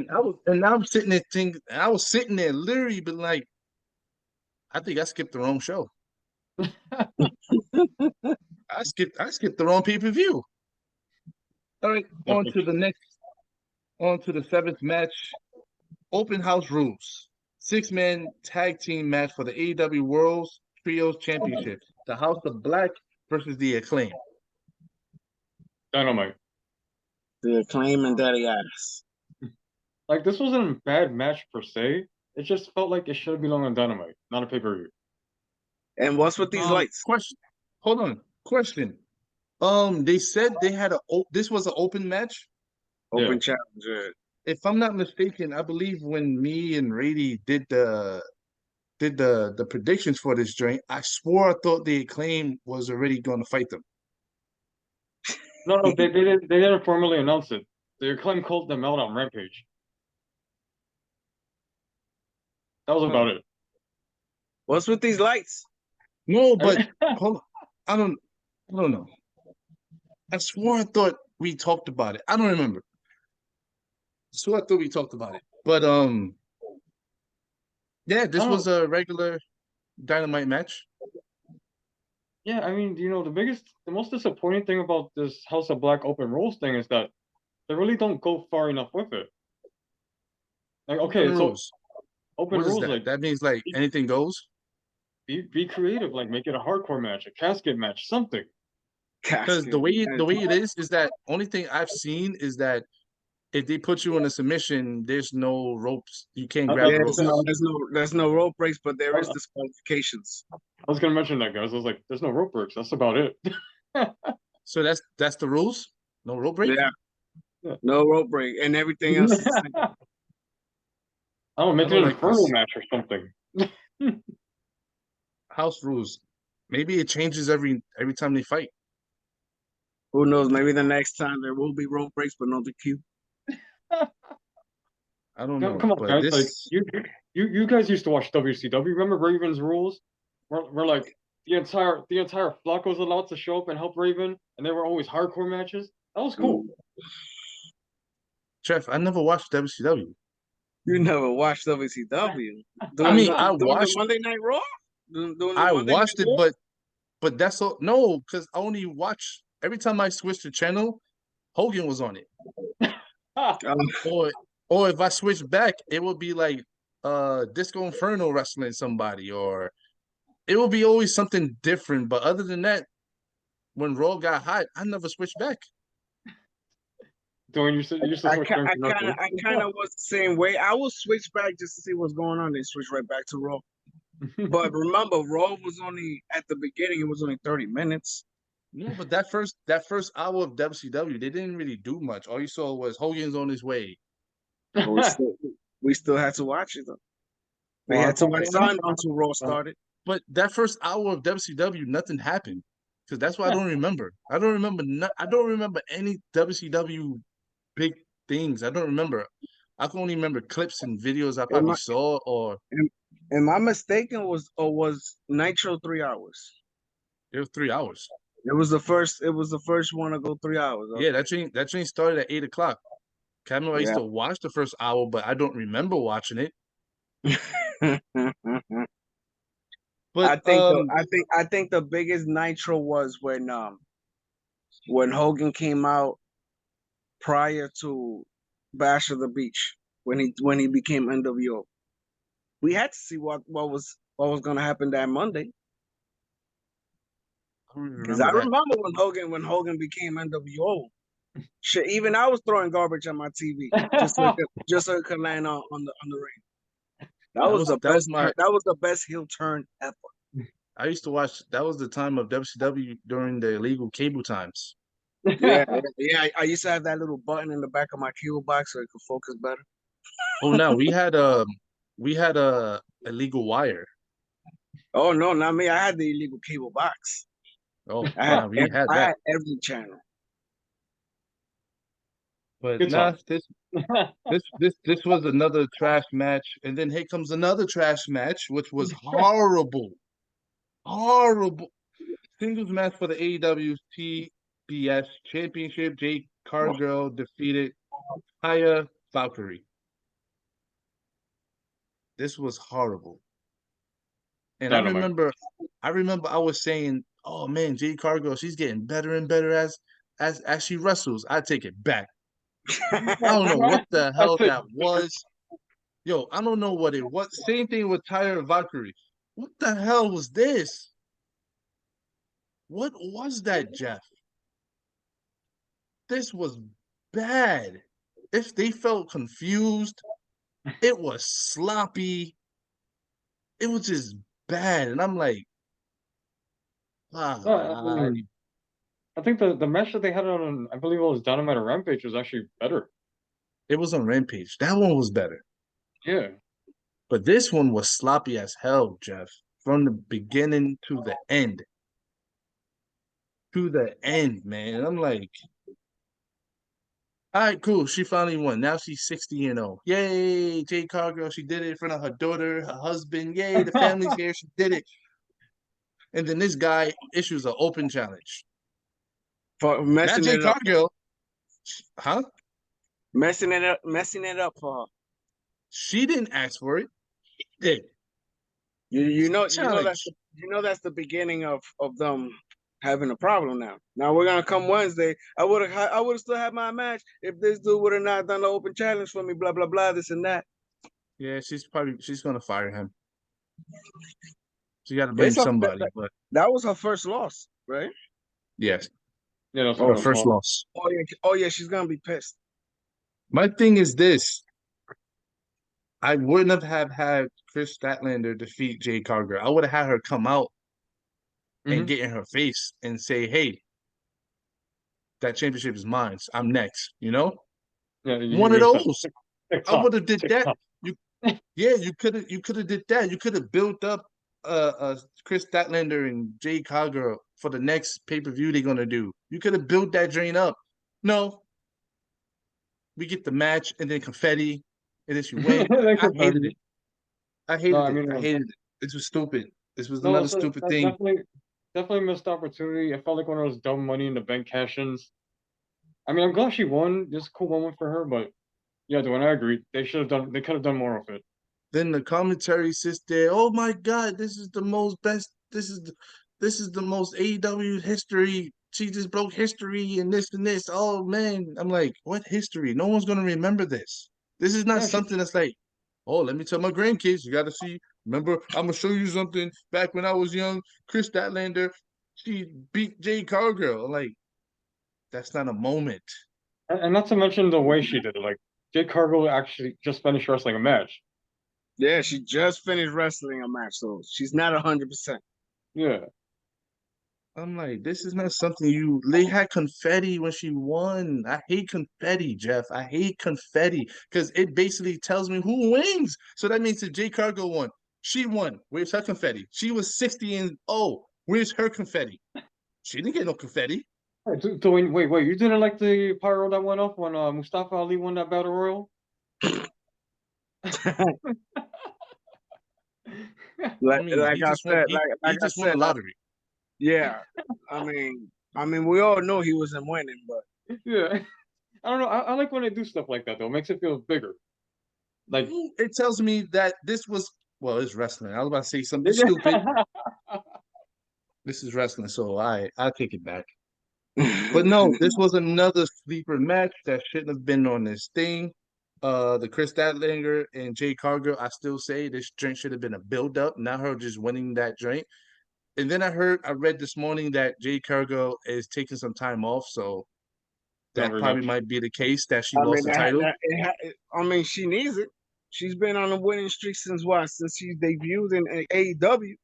I'm sitting there thinking, I was sitting there literally been like, I think I skipped the wrong show. I skipped the wrong pay-per-view. All right, on to the 7th match. Open house rules. 6-man tag team match for the AEW World's Trios Championship. The House of Black versus the Acclaim. Dynamite. The Acclaim and Daddy Addis. Like, this wasn't a bad match per se. It just felt like it should have belonged on Dynamite, not a pay-per-view. And what's with these lights? Question. Hold on. Question. They said they had this was an open match. Open challenge. If I'm not mistaken, I believe when me and Rady did the did the predictions for this joint, I swore I thought the Acclaim was already going to fight them. No, they didn't formally announce it. The Acclaim called them out on Rampage. That was about it. What's with these lights? No, but hold on. I don't know. I swore I thought we talked about it. I don't remember. I swore I thought we talked about it. But yeah, this was a regular Dynamite match. Yeah, I mean, the most disappointing thing about this House of Black open rules thing is that they really don't go far enough with it. Like, okay, Open rules. Open What is rules, that? like, That means like anything goes. be creative, like make it a hardcore match, a casket match, something. Because the way it is that only thing I've seen is that if they put you in a submission, there's no ropes. You can't grab the ropes. There's no rope breaks, but there is disqualifications. I was gonna mention that, guys. I was like, there's no rope breaks. That's about it. So that's the rules. No rope break. Yeah. No rope break, and everything else is the same. Oh, make it an Inferno match or something. House rules. Maybe it changes every time they fight. Who knows? Maybe the next time there will be rope breaks, but no DQ. I don't know. Come on, but guys. this... Like you guys used to watch WCW. Remember Raven's rules? Where like the entire flock was allowed to show up and help Raven, and they were always hardcore matches. That was cool. Jeff, I never watched WCW. You never watched WCW? I mean, I watched Monday Night Raw. I watched it, but that's all. No, because I only watch every time I switched the channel, Hogan was on it. Or if I switch back, it would be like Disco Inferno wrestling somebody, or it will be always something different. But other than that, when Raw got hot, I never switched back. Doing you used to switch. I kind of was the same way. I will switch back just to see what's going on. Then switch right back to Raw. But remember, Raw was only at the beginning. It was only 30 minutes. No, but that first hour of WCW, they didn't really do much. All you saw was Hogan's on his way. We still had to watch it though. We had to watch it until Raw started. But that first hour of WCW, nothing happened. Because that's why I don't remember. I don't remember any WCW big things. I don't remember. I can only remember clips and videos I probably saw. Or am I mistaken? Was Nitro 3 hours? It was 3 hours. It was the first one to go 3 hours. Okay. Yeah, that train started at 8 o'clock. I used to watch the first hour, but I don't remember watching it. But I think the biggest Nitro was when Hogan came out prior to Bash of the Beach, when he became NWO. We had to see what was gonna happen that Monday. Because I remember when Hogan became NWO. Shit, even I was throwing garbage on my TV just so it could land on the ring. That was the best heel turn ever. I used to watch. That was the time of WCW during the illegal cable times. Yeah. I used to have that little button in the back of my cable box so it could focus better. Oh, no, we had a illegal wire. Oh no, not me. I had the illegal cable box. Oh, I had every channel. But this was another trash match, and then here comes another trash match, which was horrible. Singles match for the AEW TBS Championship. Jade Cargill defeated Taya Valkyrie. This was horrible. And I remember I was saying, oh man, Jade Cargill, she's getting better and better as she wrestles. I take it back. I don't know what the hell that was. Yo, I don't know what it was. Same thing with Taya Valkyrie. What the hell was this? What was that, Jeff? This was bad. If they felt confused, it was sloppy. It was just bad. And I'm like, I think the match that they had on, I believe it was Dynamite or Rampage, was actually better. It was on Rampage. That one was better. Yeah. But this one was sloppy as hell, Jeff, from the beginning to the end. To the end, man. I'm like, all right, cool. She finally won. Now she's 60-0. Yay, Jade Cargill. She did it in front of her daughter, her husband. Yay, the family's here. She did it. And then this guy issues an open challenge. For Not messing Jade it up, Cargill. Huh? messing it up for her. She didn't ask for it. He did. You know Challenge. that's the beginning of them having a problem now. Now we're gonna come Wednesday. I would have still had my match if this dude would have not done the open challenge for me. Blah blah blah. This and that. Yeah, she's gonna fire him. She got to blame It's a, somebody, but that was her first loss, right? yes, Yeah, that's her what first loss. Oh yeah, she's gonna be pissed. My thing is this: I wouldn't have had Chris Statlander defeat Jade Cargill. I would have had her come out and get in her face and say, "Hey, that championship is mine. I'm next." You know, Yeah, one of those. I TikTok, would have did that. TikTok. You could have did that. You could have built up Chris Statlander and Jade Cargill for the next pay-per-view they're gonna do. You could have built that drain up. No, we get the match and then confetti, and then she win. I hated it. I hated it. This was stupid. This was another stupid thing. Definitely missed opportunity. I felt like one of those dumb Money in the Bank cash-ins. I mean, I'm glad she won. This is a cool moment for her, but yeah, Dwayne, I agree. They could have done more of it. Then the commentary sits there. Oh my God, this is the most best. This is the most AEW history. She just broke history and this and this. Oh man, I'm like, what history? No one's gonna remember this. This is not something that's like, oh, let me tell my grandkids. You got to see. Remember, I'm gonna show you something. Back when I was young, Chris Statlander, she beat Jade Cargill. I'm like, that's not a moment. And not to mention the way she did it. Like, Jade Cargill actually just finished wrestling a match. Yeah, she just finished wrestling a match, so she's not 100%. Yeah. I'm like, this is not something they had confetti when she won. I hate confetti, Jeff. I hate confetti because it basically tells me who wins. So that means that Jade Cargill won. She won. Where's her confetti? She was 60-0. Where's her confetti? She didn't get no confetti. Dwayne, wait, you didn't like the pyro that went off when Mustafa Ali won that battle royal? Like he I just said, won the lottery. Yeah, I mean, we all know he wasn't winning, but yeah, I don't know. I like when they do stuff like that though. It makes it feel bigger. Like it tells me that this was it's wrestling. I was about to say something stupid. This is wrestling, so I'll take it back. But no, this was another sleeper match that shouldn't have been on this thing. The Chris Statlander and Jade Cargill, I still say this drink should have been a build-up, not her just winning that drink. And then I read this morning that Jade Cargill is taking some time off, so that probably might be the case that she lost the title. I mean, she needs it. She's been on a winning streak since she debuted in AEW.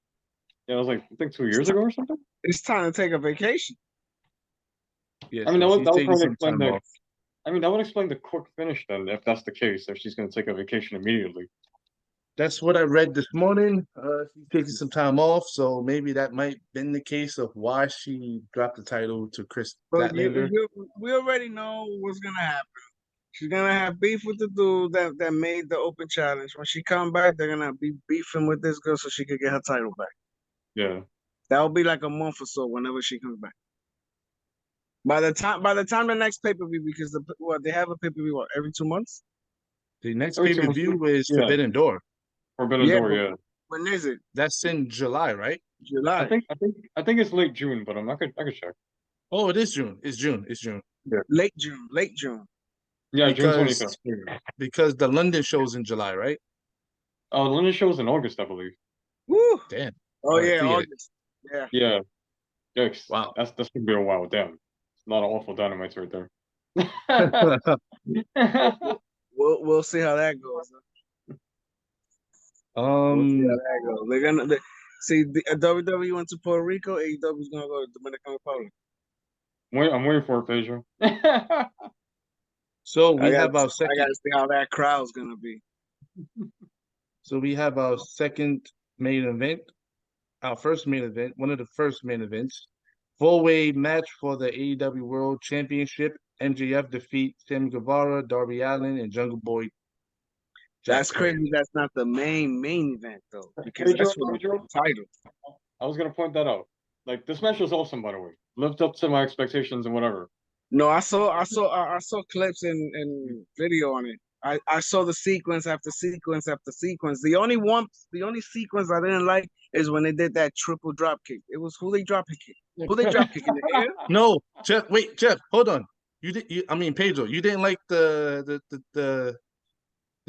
Yeah, it was like I think 2 years ago or something. It's time to take a vacation. Yeah, I mean that would explain that would explain the quick finish then, if that's the case, if she's going to take a vacation immediately. That's what I read this morning. She's taking some time off, so maybe that might have been the case of why she dropped the title to Chris Statlander. We already know what's gonna happen. She's gonna have beef with the dude that made the open challenge. When she come back, they're gonna be beefing with this girl so she could get her title back. Yeah, that'll be like a month or so whenever she comes back. By the time the next pay-per-view, because they have a pay-per-view every 2 months. The next pay-per-view is Forbidden Door. Forbidden Door, yeah. When is it? That's in July, right? July. I think it's late June, but I could check. Oh, it is June. It's June. Yeah. Late June. Yeah, June 25th. Because the London show's in July, right? Oh, the London show's in August, I believe. Woo! Damn. Oh yeah, August. Yeah. Yeah. Yikes. Wow. That's gonna be a while. Damn. A lot of awful dynamites right there. We'll see how that goes. We'll see how that goes. They're gonna see the WWE went to Puerto Rico. AEW is gonna go to Dominican Republic. I'm waiting for it, Pedro. So we have our second. I gotta see how that crowd's gonna be. So we have our second main event, our first main event, one of the first main events. Four-way match for the AEW World Championship. MJF defeat Sammy Guevara, Darby Allin, and Jungle Boy Jack That's Perry. crazy. That's not the main event though, because Pedro, that's for the Pedro, title. I was gonna point that out. Like this match was awesome, by the way. Lived up to my expectations and whatever. No, I saw clips and video on it. I saw the sequence after sequence after sequence. The only sequence I didn't like is when they did that triple drop kick. It was who they drop kick. Who they drop kick in the air? No, Jeff. Wait, Jeff. Hold on. You did. I mean, Pedro. You didn't like the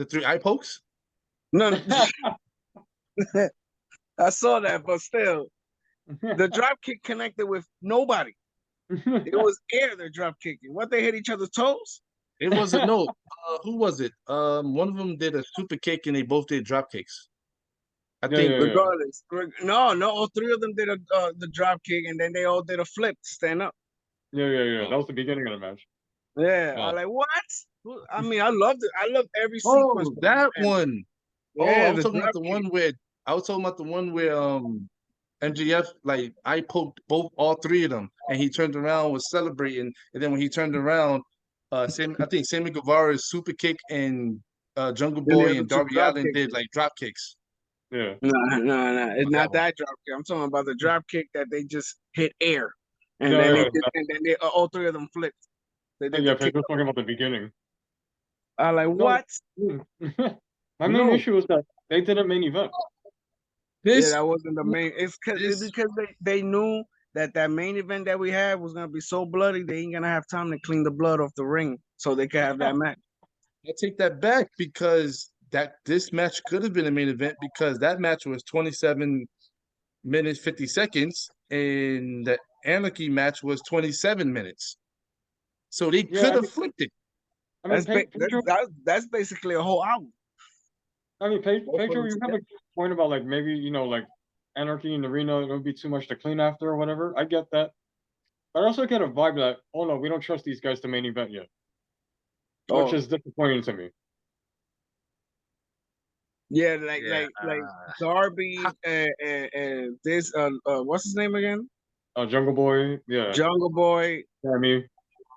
three eye pokes? No, I saw that, but still, the drop kick connected with nobody. It was air they're drop kicking. What, they hit each other's toes? It wasn't. No. Who was it? One of them did a super kick, and they both did drop kicks. I think. yeah. Regardless, no, all three of them did the drop kick, and then they all did a flip to stand up. Yeah. That was the beginning of the match. Yeah, Oh. I'm like, what? I mean, I loved it. I loved every Oh, sequence. that one. Yeah, I was the talking about drop the kick. one where MGF, like, I poked all three of them, and he turned around, was celebrating, and then when he turned around, I think Sammy Guevara's super kick and Jungle Then the Boy other and two Darby drop Allin kicks. did like drop kicks. Yeah. No. It's That not one. that drop kick. I'm talking about the drop kick that they just hit air, and Yeah, then yeah, they all three of them flipped. They did Yeah, the kick. Pedro's talking about the beginning. I'm like, No. what? My main No. issue is that they didn't main event. Yeah, This that wasn't the main. It's this- because they knew that main event that we had was gonna be so bloody. They ain't gonna have time to clean the blood off the ring, so they could have that match. I take that back because this match could have been a main event because that match was 27 minutes 50 seconds and the Anarchy match was 27 minutes. So they Yeah, could have flipped it. I mean, Pedro. That's basically a whole hour. I mean, Both of Pedro, them you have a point about like maybe like Anarchy in the arena, it would be too much to clean after or whatever. I get that, but I also get a vibe that no, we don't trust these guys to main event yet, which is disappointing to me. Yeah, like Darby and this what's his name again? Jungle Boy, yeah, Jungle Boy Sammy.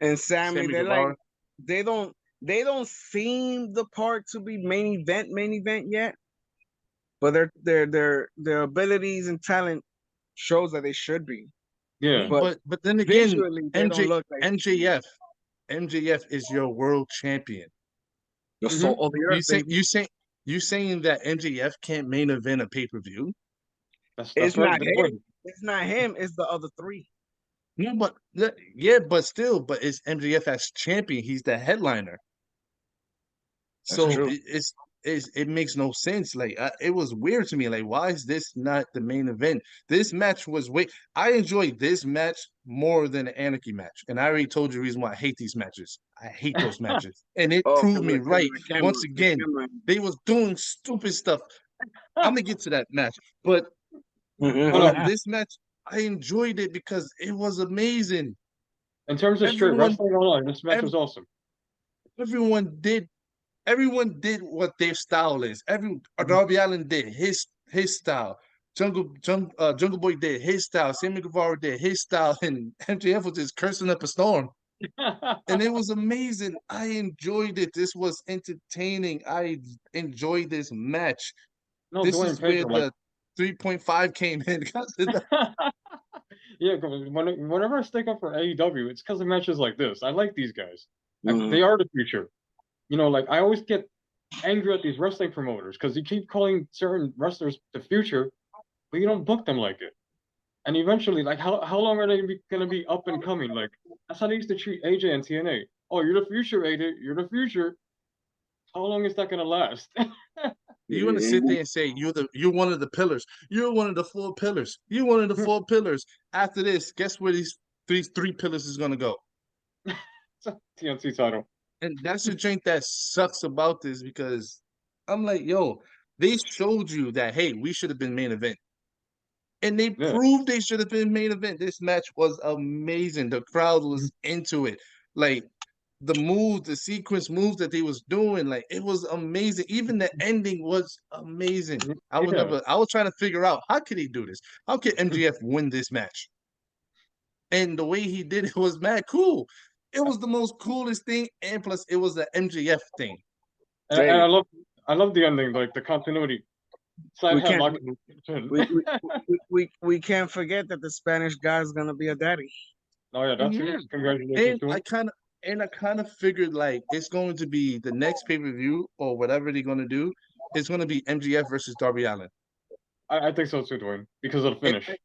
and Sammy. Sammy They're Guevara. like they don't seem the part to be main event yet, but their abilities and talent shows that they should be. Yeah, But then again, Visually, they don't look like MJF is your world champion. the soul of the earth. You saying that MJF can't main event a pay-per-view? that's It's right. not That's him. right. It's not him. It's the other three. No, but but it's MJF as champion. He's the headliner. That's So true. it makes no sense. Like it was weird to me. Like, why is this not the main event? This match was I enjoyed this match more than the Anarchy match, and I already told you the reason why I hate these matches. I hate those matches, and it proved me right once again. They was doing stupid stuff. I'm gonna get to that match, but this match I enjoyed it because it was amazing. In terms of straight Everyone- wrestling online, this match was awesome. Everyone did what their style is. Darby Allin did his style. Jungle Boy did his style. Sammy Guevara did his style, and MJF was just cursing up a storm. And it was amazing. I enjoyed it. This was entertaining. I enjoyed this match. No, This Dwayne is where Pedro, the 3.5 came in. yeah, whenever I stick up for AEW, it's because of matches like this. I like these guys. Mhm. They are the future. Like I always get angry at these wrestling promoters because you keep calling certain wrestlers the future, but you don't book them like it. And eventually, like how long are they gonna be up and coming? Like that's how they used to treat AJ and TNA. Oh, you're the future, AJ. You're the future. How long is that gonna last? You want to sit there and say you're one of the pillars. You're one of the 4 pillars. You're one of the 4 pillars. After this, guess where these three pillars is gonna go? TNT title. And that's the drink that sucks about this because I'm like, yo, they showed you that hey, we should have been main event. And they proved they should have been main event. This match was amazing. The crowd was into it. Like the moves, the sequence moves that they was doing, like it was amazing. Even the ending was amazing. I Yeah. was trying to figure out how could he do this? How could MGF win this match? And the way he did it was mad cool. It was the most coolest thing, and plus it was the MGF thing. And I love the ending, like the continuity. Side We can't headlock. we can't forget that the Spanish guy is gonna be a daddy. Oh yeah, that's Yeah. it. Congratulations And to him. I kind of figured like it's going to be the next pay-per-view or whatever they're gonna do. It's gonna be MGF versus Darby Allin. I think so too, Dwayne, because of the And finish.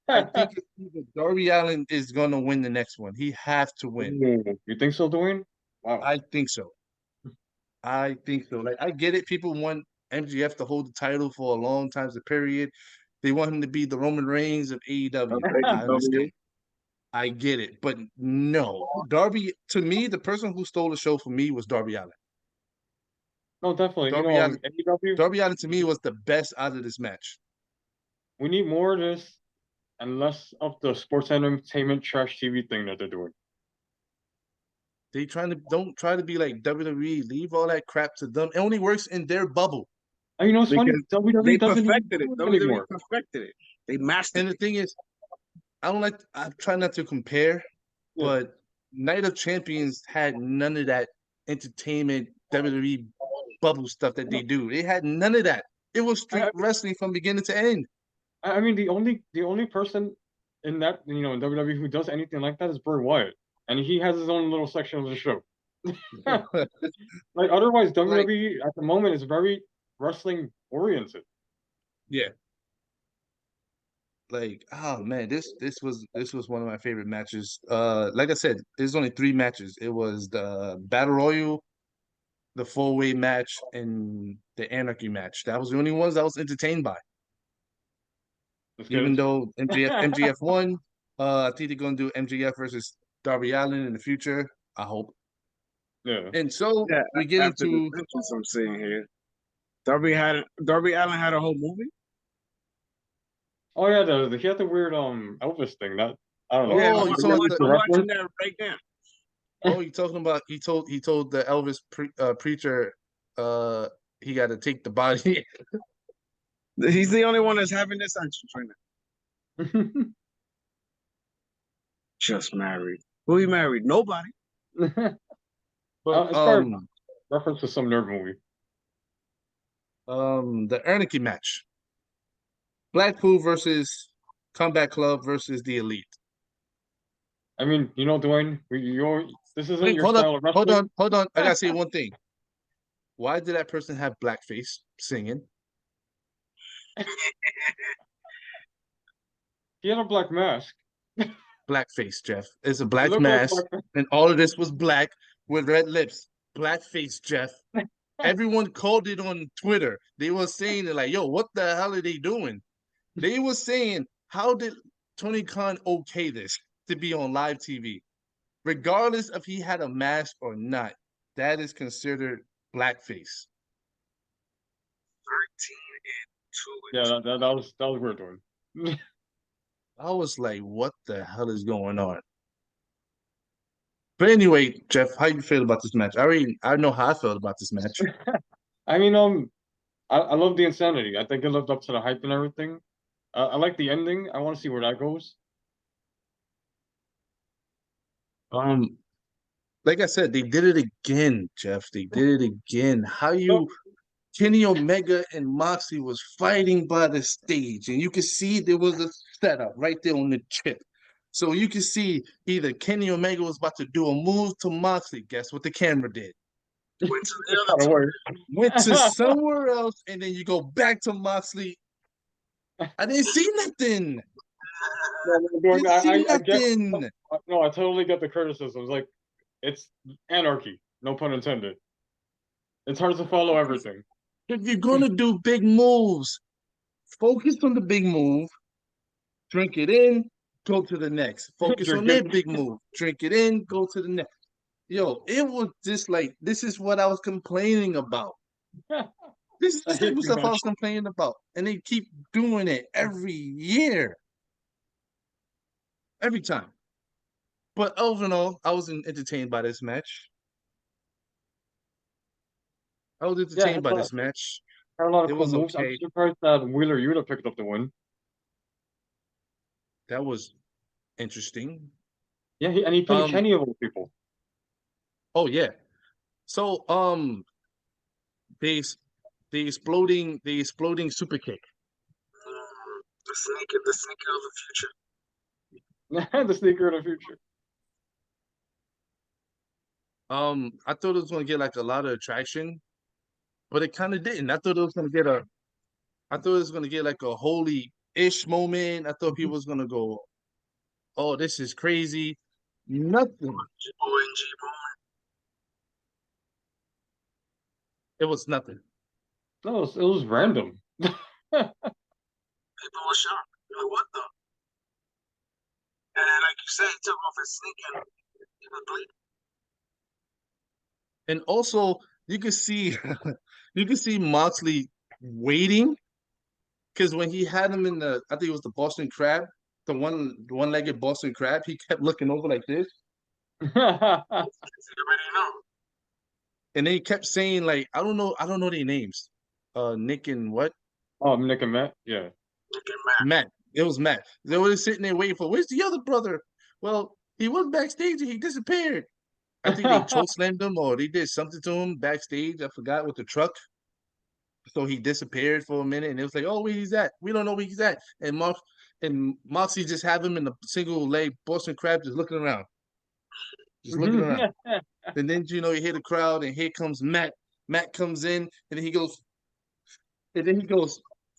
I think it's either Darby Allin is gonna win the next one. He has to win. Ooh, you think so, Dwayne? Wow. I think so. I think so. Like I get it. People want MGF to hold the title for a long time, the period. They want him to be the Roman Reigns of AEW. I understand. I get it, but no, Darby. To me, the person who stole the show for me was Darby Allin. No, definitely. Darby Allin. AEW, Darby Allin to me was the best out of this match. we need more of this and less of the sports entertainment trash TV thing that they're doing. They don't try to be like WWE. Leave all that crap to them. It only works in their bubble. And you know what's funny? Because WWE they doesn't even perfected it. do WWE anymore. perfected it. They mastered And the it. thing is, I try not to compare, Yeah. but Night of Champions had none of that entertainment WWE bubble stuff that they do. They had none of that. It was street wrestling from beginning to end. I mean, the only person in that in WWE who does anything like that is Bray Wyatt, and he has his own little section of the show. Like otherwise, WWE at the moment is very wrestling oriented. Yeah. Like, oh man, this was one of my favorite matches. Like I said, there's only 3 matches. It was the Battle Royal, the 4-way match, and the Anarchy match. That was the only ones I was entertained by. Even though MGF won, I think they're gonna do MGF versus Darby Allin in the future. I hope. Yeah. And so Yeah, we get after into the entrance I'm seeing here. Darby Allin had a whole movie. Oh yeah, he had the weird Elvis thing. That I don't know. Yeah, Oh, I'm you saw watching that right now. oh, you talking about he told the Elvis preacher he got to take the body. He's the only one that's having this entrance right now. Just married. Who he married? Nobody. But It's probably reference to some nerd movie. the Anarchy match. Blackpool versus Combat Club versus the Elite. I mean, Dwayne, this isn't Wait, your hold style up, of wrestling. hold on. I gotta say one thing. Why did that person have blackface singing? He had a black mask. Blackface, Jeff. It's a It black looked like mask, and all of this was black with red lips. Blackface, Jeff. Everyone called it on Twitter. They were saying it like, yo, what the hell are they doing? They were saying, how did Tony Khan okay this to be on live TV? Regardless if he had a mask or not, that is considered blackface. 13 and 2. Yeah, that was weird, Dwayne. I was like, what the hell is going on? But anyway, Jeff, how you feel about this match? I know how I felt about this match. I mean, I love the insanity. I think it lived up to the hype and everything. I like the ending. I want to see where that goes. Like I said, they did it again, Jeff. They did it again. Kenny Omega and Moxley was fighting by the stage, and you could see there was a setup right there on the chip. So you could see either Kenny Omega was about to do a move to Moxley. Guess what the camera did? Went to somewhere else, and then you go back to Moxley. I didn't see nothing. No, I totally get the criticisms. Like, it's anarchy. No pun intended. It's hard to follow everything. If you're gonna do big moves, focus on the big move, drink it in, go to the next. Focus on that big move, drink it in, go to the next. Yo, it was just like, this is what I was complaining about. This is the type of stuff I was complaining about. And they keep doing it every year. Every time. But all in all, I was entertained by this match. I was entertained by this match. Had a lot of It cool was moves. I'm okay. surprised that Wheeler Yuta picked up the win. That was interesting. Yeah, and he pinned Um. Kenny of all people. Oh yeah. So the the exploding super kick. The sneaker of the future. The sneaker of the future. I thought it was gonna get like a lot of attraction, but it kind of didn't. I thought it was gonna get a. I thought it was gonna get like a holy-ish moment. I thought people was gonna go, "Oh, this is crazy." Nothing. ONG, bro. It was nothing. No, it was random. People were shocked. Like, what the? And then, like you said, he took off his sneaker. He was bleeding. And also, you can see, you can see Moxley waiting because when he had him in the, I think it was the Boston Crab, the one-legged Boston Crab, he kept looking over like this, You already know. and then he kept saying like, I don't know their names, Nick and what? Oh, Nick and Matt. Yeah. Nick and Matt. It was Matt. They were sitting there waiting for, where's the other brother? Well, he was backstage and he disappeared. I think they choke slammed him or they did something to him backstage. I forgot with the truck. So he disappeared for a minute and it was like, oh, where he's at? We don't know where he's at. And Moxie just have him in the single leg Boston Crab just looking around. Just looking around. And then you hear the crowd and here comes Matt. Matt comes in and then he goes,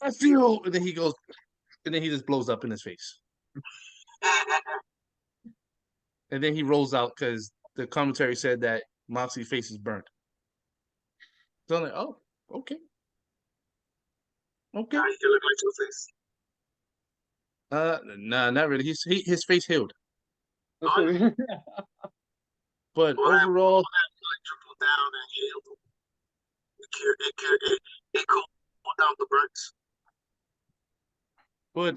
I feel, and then he goes, and then he just blows up in his face. And then he rolls out because the commentary said that Moxie's face is burnt. So I'm like, oh, okay. Okay. Now you look like Two-Face. Nah, not really. His face healed. That's But Well, that- overall, Like triple down and healed. It cooled down the burns. but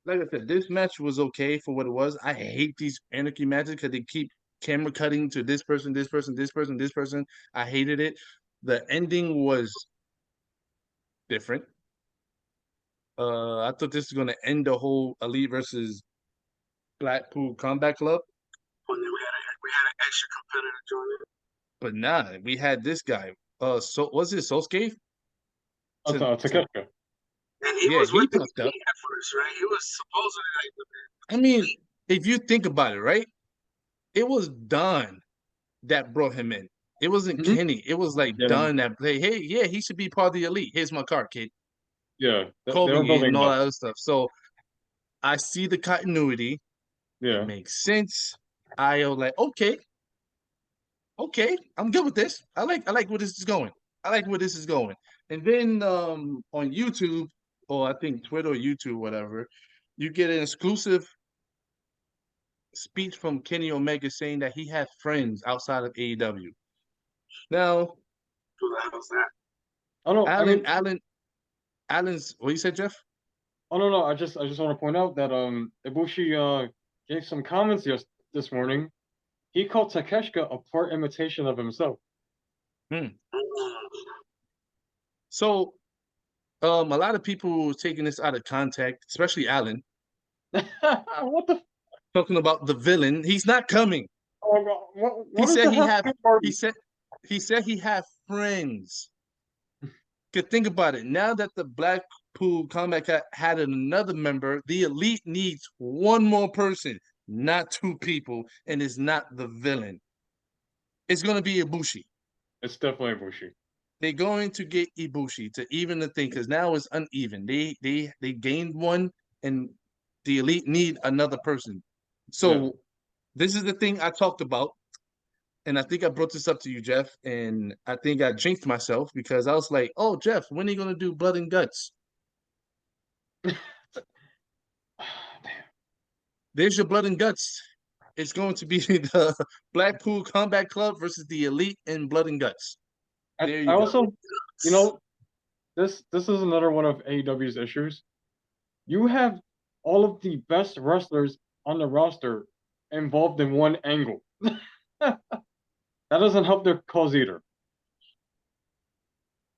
like I said, this match was okay for what it was. I hate these anarchy matches because they keep camera cutting to this person, this person, this person, this person. I hated it. The ending was different. I thought this was gonna end the whole Elite versus Blackpool Combat Club, And then we had an extra competitor join in. but nah, we had this guy. So was it Sosuke? Takeshita. And he Yeah, was he with the popped team up. at first, right? He was supposedly like I mean, if you think about it, right? It was Don that brought him in. It wasn't Mhm. Kenny. It was like Yeah. Don that hey, yeah, he should be part of the Elite. Here's my card, kid. Yeah. Call They were me building and all up. that other stuff. So I see the continuity. Yeah. It makes sense. I was like, okay, I'm good with this. I like where this is going. I like where this is going. And then on YouTube, or I think Twitter or YouTube, whatever, you get an exclusive speech from Kenny Omega saying that he had friends outside of AEW. Now, who the hell's that? Oh no, I mean, Allen's what you said, Jeff? oh no, I just want to point out that Ibushi gave some comments this morning. He called Takeshita a part imitation of himself. So, a lot of people were taking this out of context, especially Allen, What the? talking about the villain. He's not coming. Oh God! What He is said the he had. happy party? He said he had friends. Cause think about it. Now that the Blackpool Combat had another member, the Elite needs one more person, not two people, and it's not the villain. It's gonna be Ibushi. It's definitely Ibushi. They're going to get Ibushi to even the thing because now it's uneven. They gained one, and the Elite need another person. So this is the thing I talked about, and I think I brought this up to you, Jeff, and I think I jinxed myself because I was like, "Oh, Jeff, when are you gonna do Blood and Guts?" Damn. There's your Blood and Guts. It's going to be the Blackpool Combat Club versus the Elite in Blood and Guts. There you I go. also, this is another one of AEW's issues. You have all of the best wrestlers on the roster involved in one angle. That doesn't help their cause either.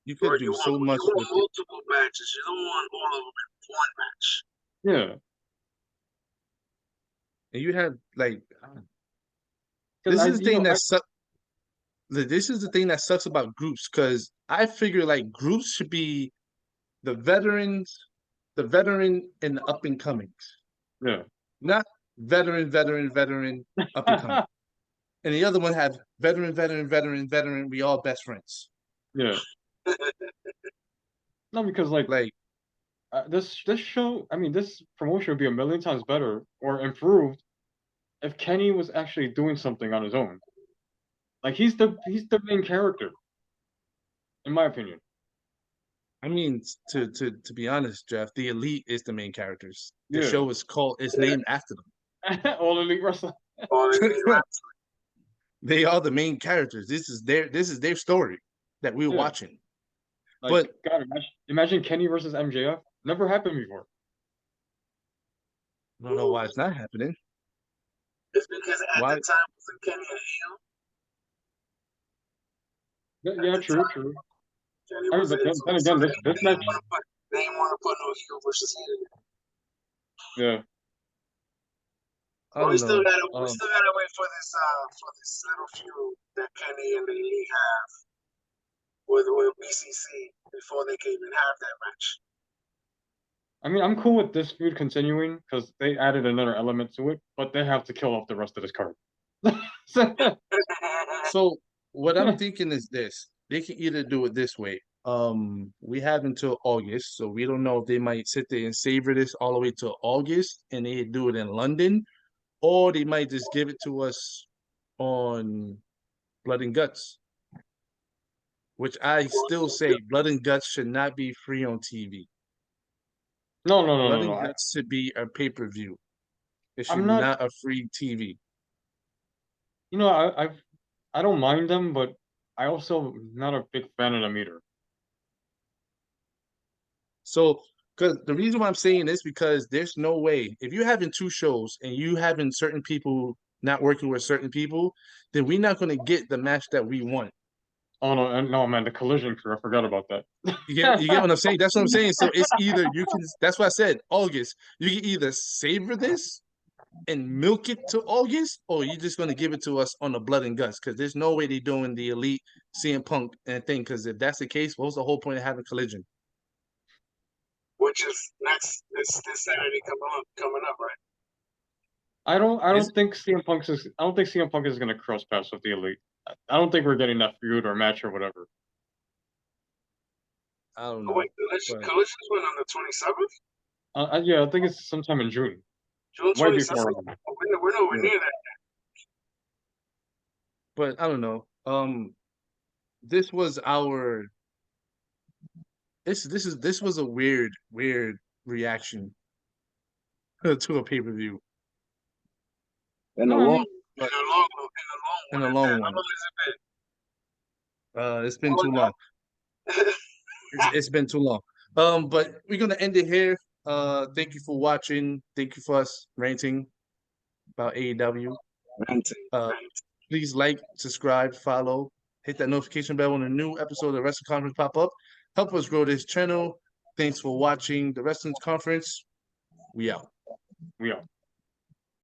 You could do so much you want with it. multiple matches. You don't want all of them in one match. Yeah, And you have like because this is the thing that sucks. This is the thing that sucks about groups, because I figure like groups should be the veterans, the veteran and the up and comings, yeah. not veteran, up and coming. And the other one have veteran. We all best friends. Yeah. No, because like Like this show, I mean, this promotion would be a million times better or improved if Kenny was actually doing something on his own. Like he's the main character, in my opinion. I mean, to be honest, Jeff, the Elite is the main characters. The Yeah. show is named after them. All Elite Wrestling. They are the main characters. This is their story that we're Yeah. watching. Like, But God, imagine Kenny versus MJF. Never happened before. I don't know why it's not happening. It's because at Why? the time was Kenny a heel. Yeah, true. Kenny I mean, was but a heel. then again, this match. They didn't want to put no heel versus heel. Yeah. I We don't still know. gotta wait for this little feud that Kenny and the Elite have with BCC before they can even have that match. I mean, I'm cool with this feud continuing because they added another element to it, but they have to kill off the rest of this card. So what I'm thinking is this: they can either do it this way. We have until August, so we don't know if they might sit there and savor this all the way till August, and they do it in London, or they might just give it to us on Blood and Guts, which I still say Blood and Guts should not be free on TV. No. Blood and Guts should be a pay-per-view. It should I'm not- not a free TV. You know, I don't mind them, but I also not a big fan of them either. So, because the reason why I'm saying this, because there's no way if you're having two shows and you having certain people not working with certain people, then we're not going to get the match that we want. Oh no, man, the Collision crew. I forgot about that. You get what I'm saying? That's what I'm saying. So it's either you can. That's what I said. August. You can either savor this and milk it to August, or you're just going to give it to us on the Blood and Guts, because there's no way they're doing the Elite CM Punk and thing. Because if that's the case, what's the whole point of having Collision? Which is this Saturday coming up, right? I don't think CM Punk is gonna cross paths with the Elite. I don't think we're getting that feud or match or whatever. I don't know. Wait, Collision's went on the 27th? Yeah, I think it's sometime in June. June Way 27th? before. We're nowhere near that. But I don't know. This was our. This was a weird reaction to a pay-per-view. In a No, I long mean- one. In a long one. How long has It's been too long. It's been too long. But we're gonna end it here. Thank you for watching. Thank you for us ranting about AEW. it been? Please like, subscribe, follow, hit that notification bell when a new episode of the Wrestling Conference pop up. Help us grow this channel. Thanks for watching the Wrestling Conference. We out. We are.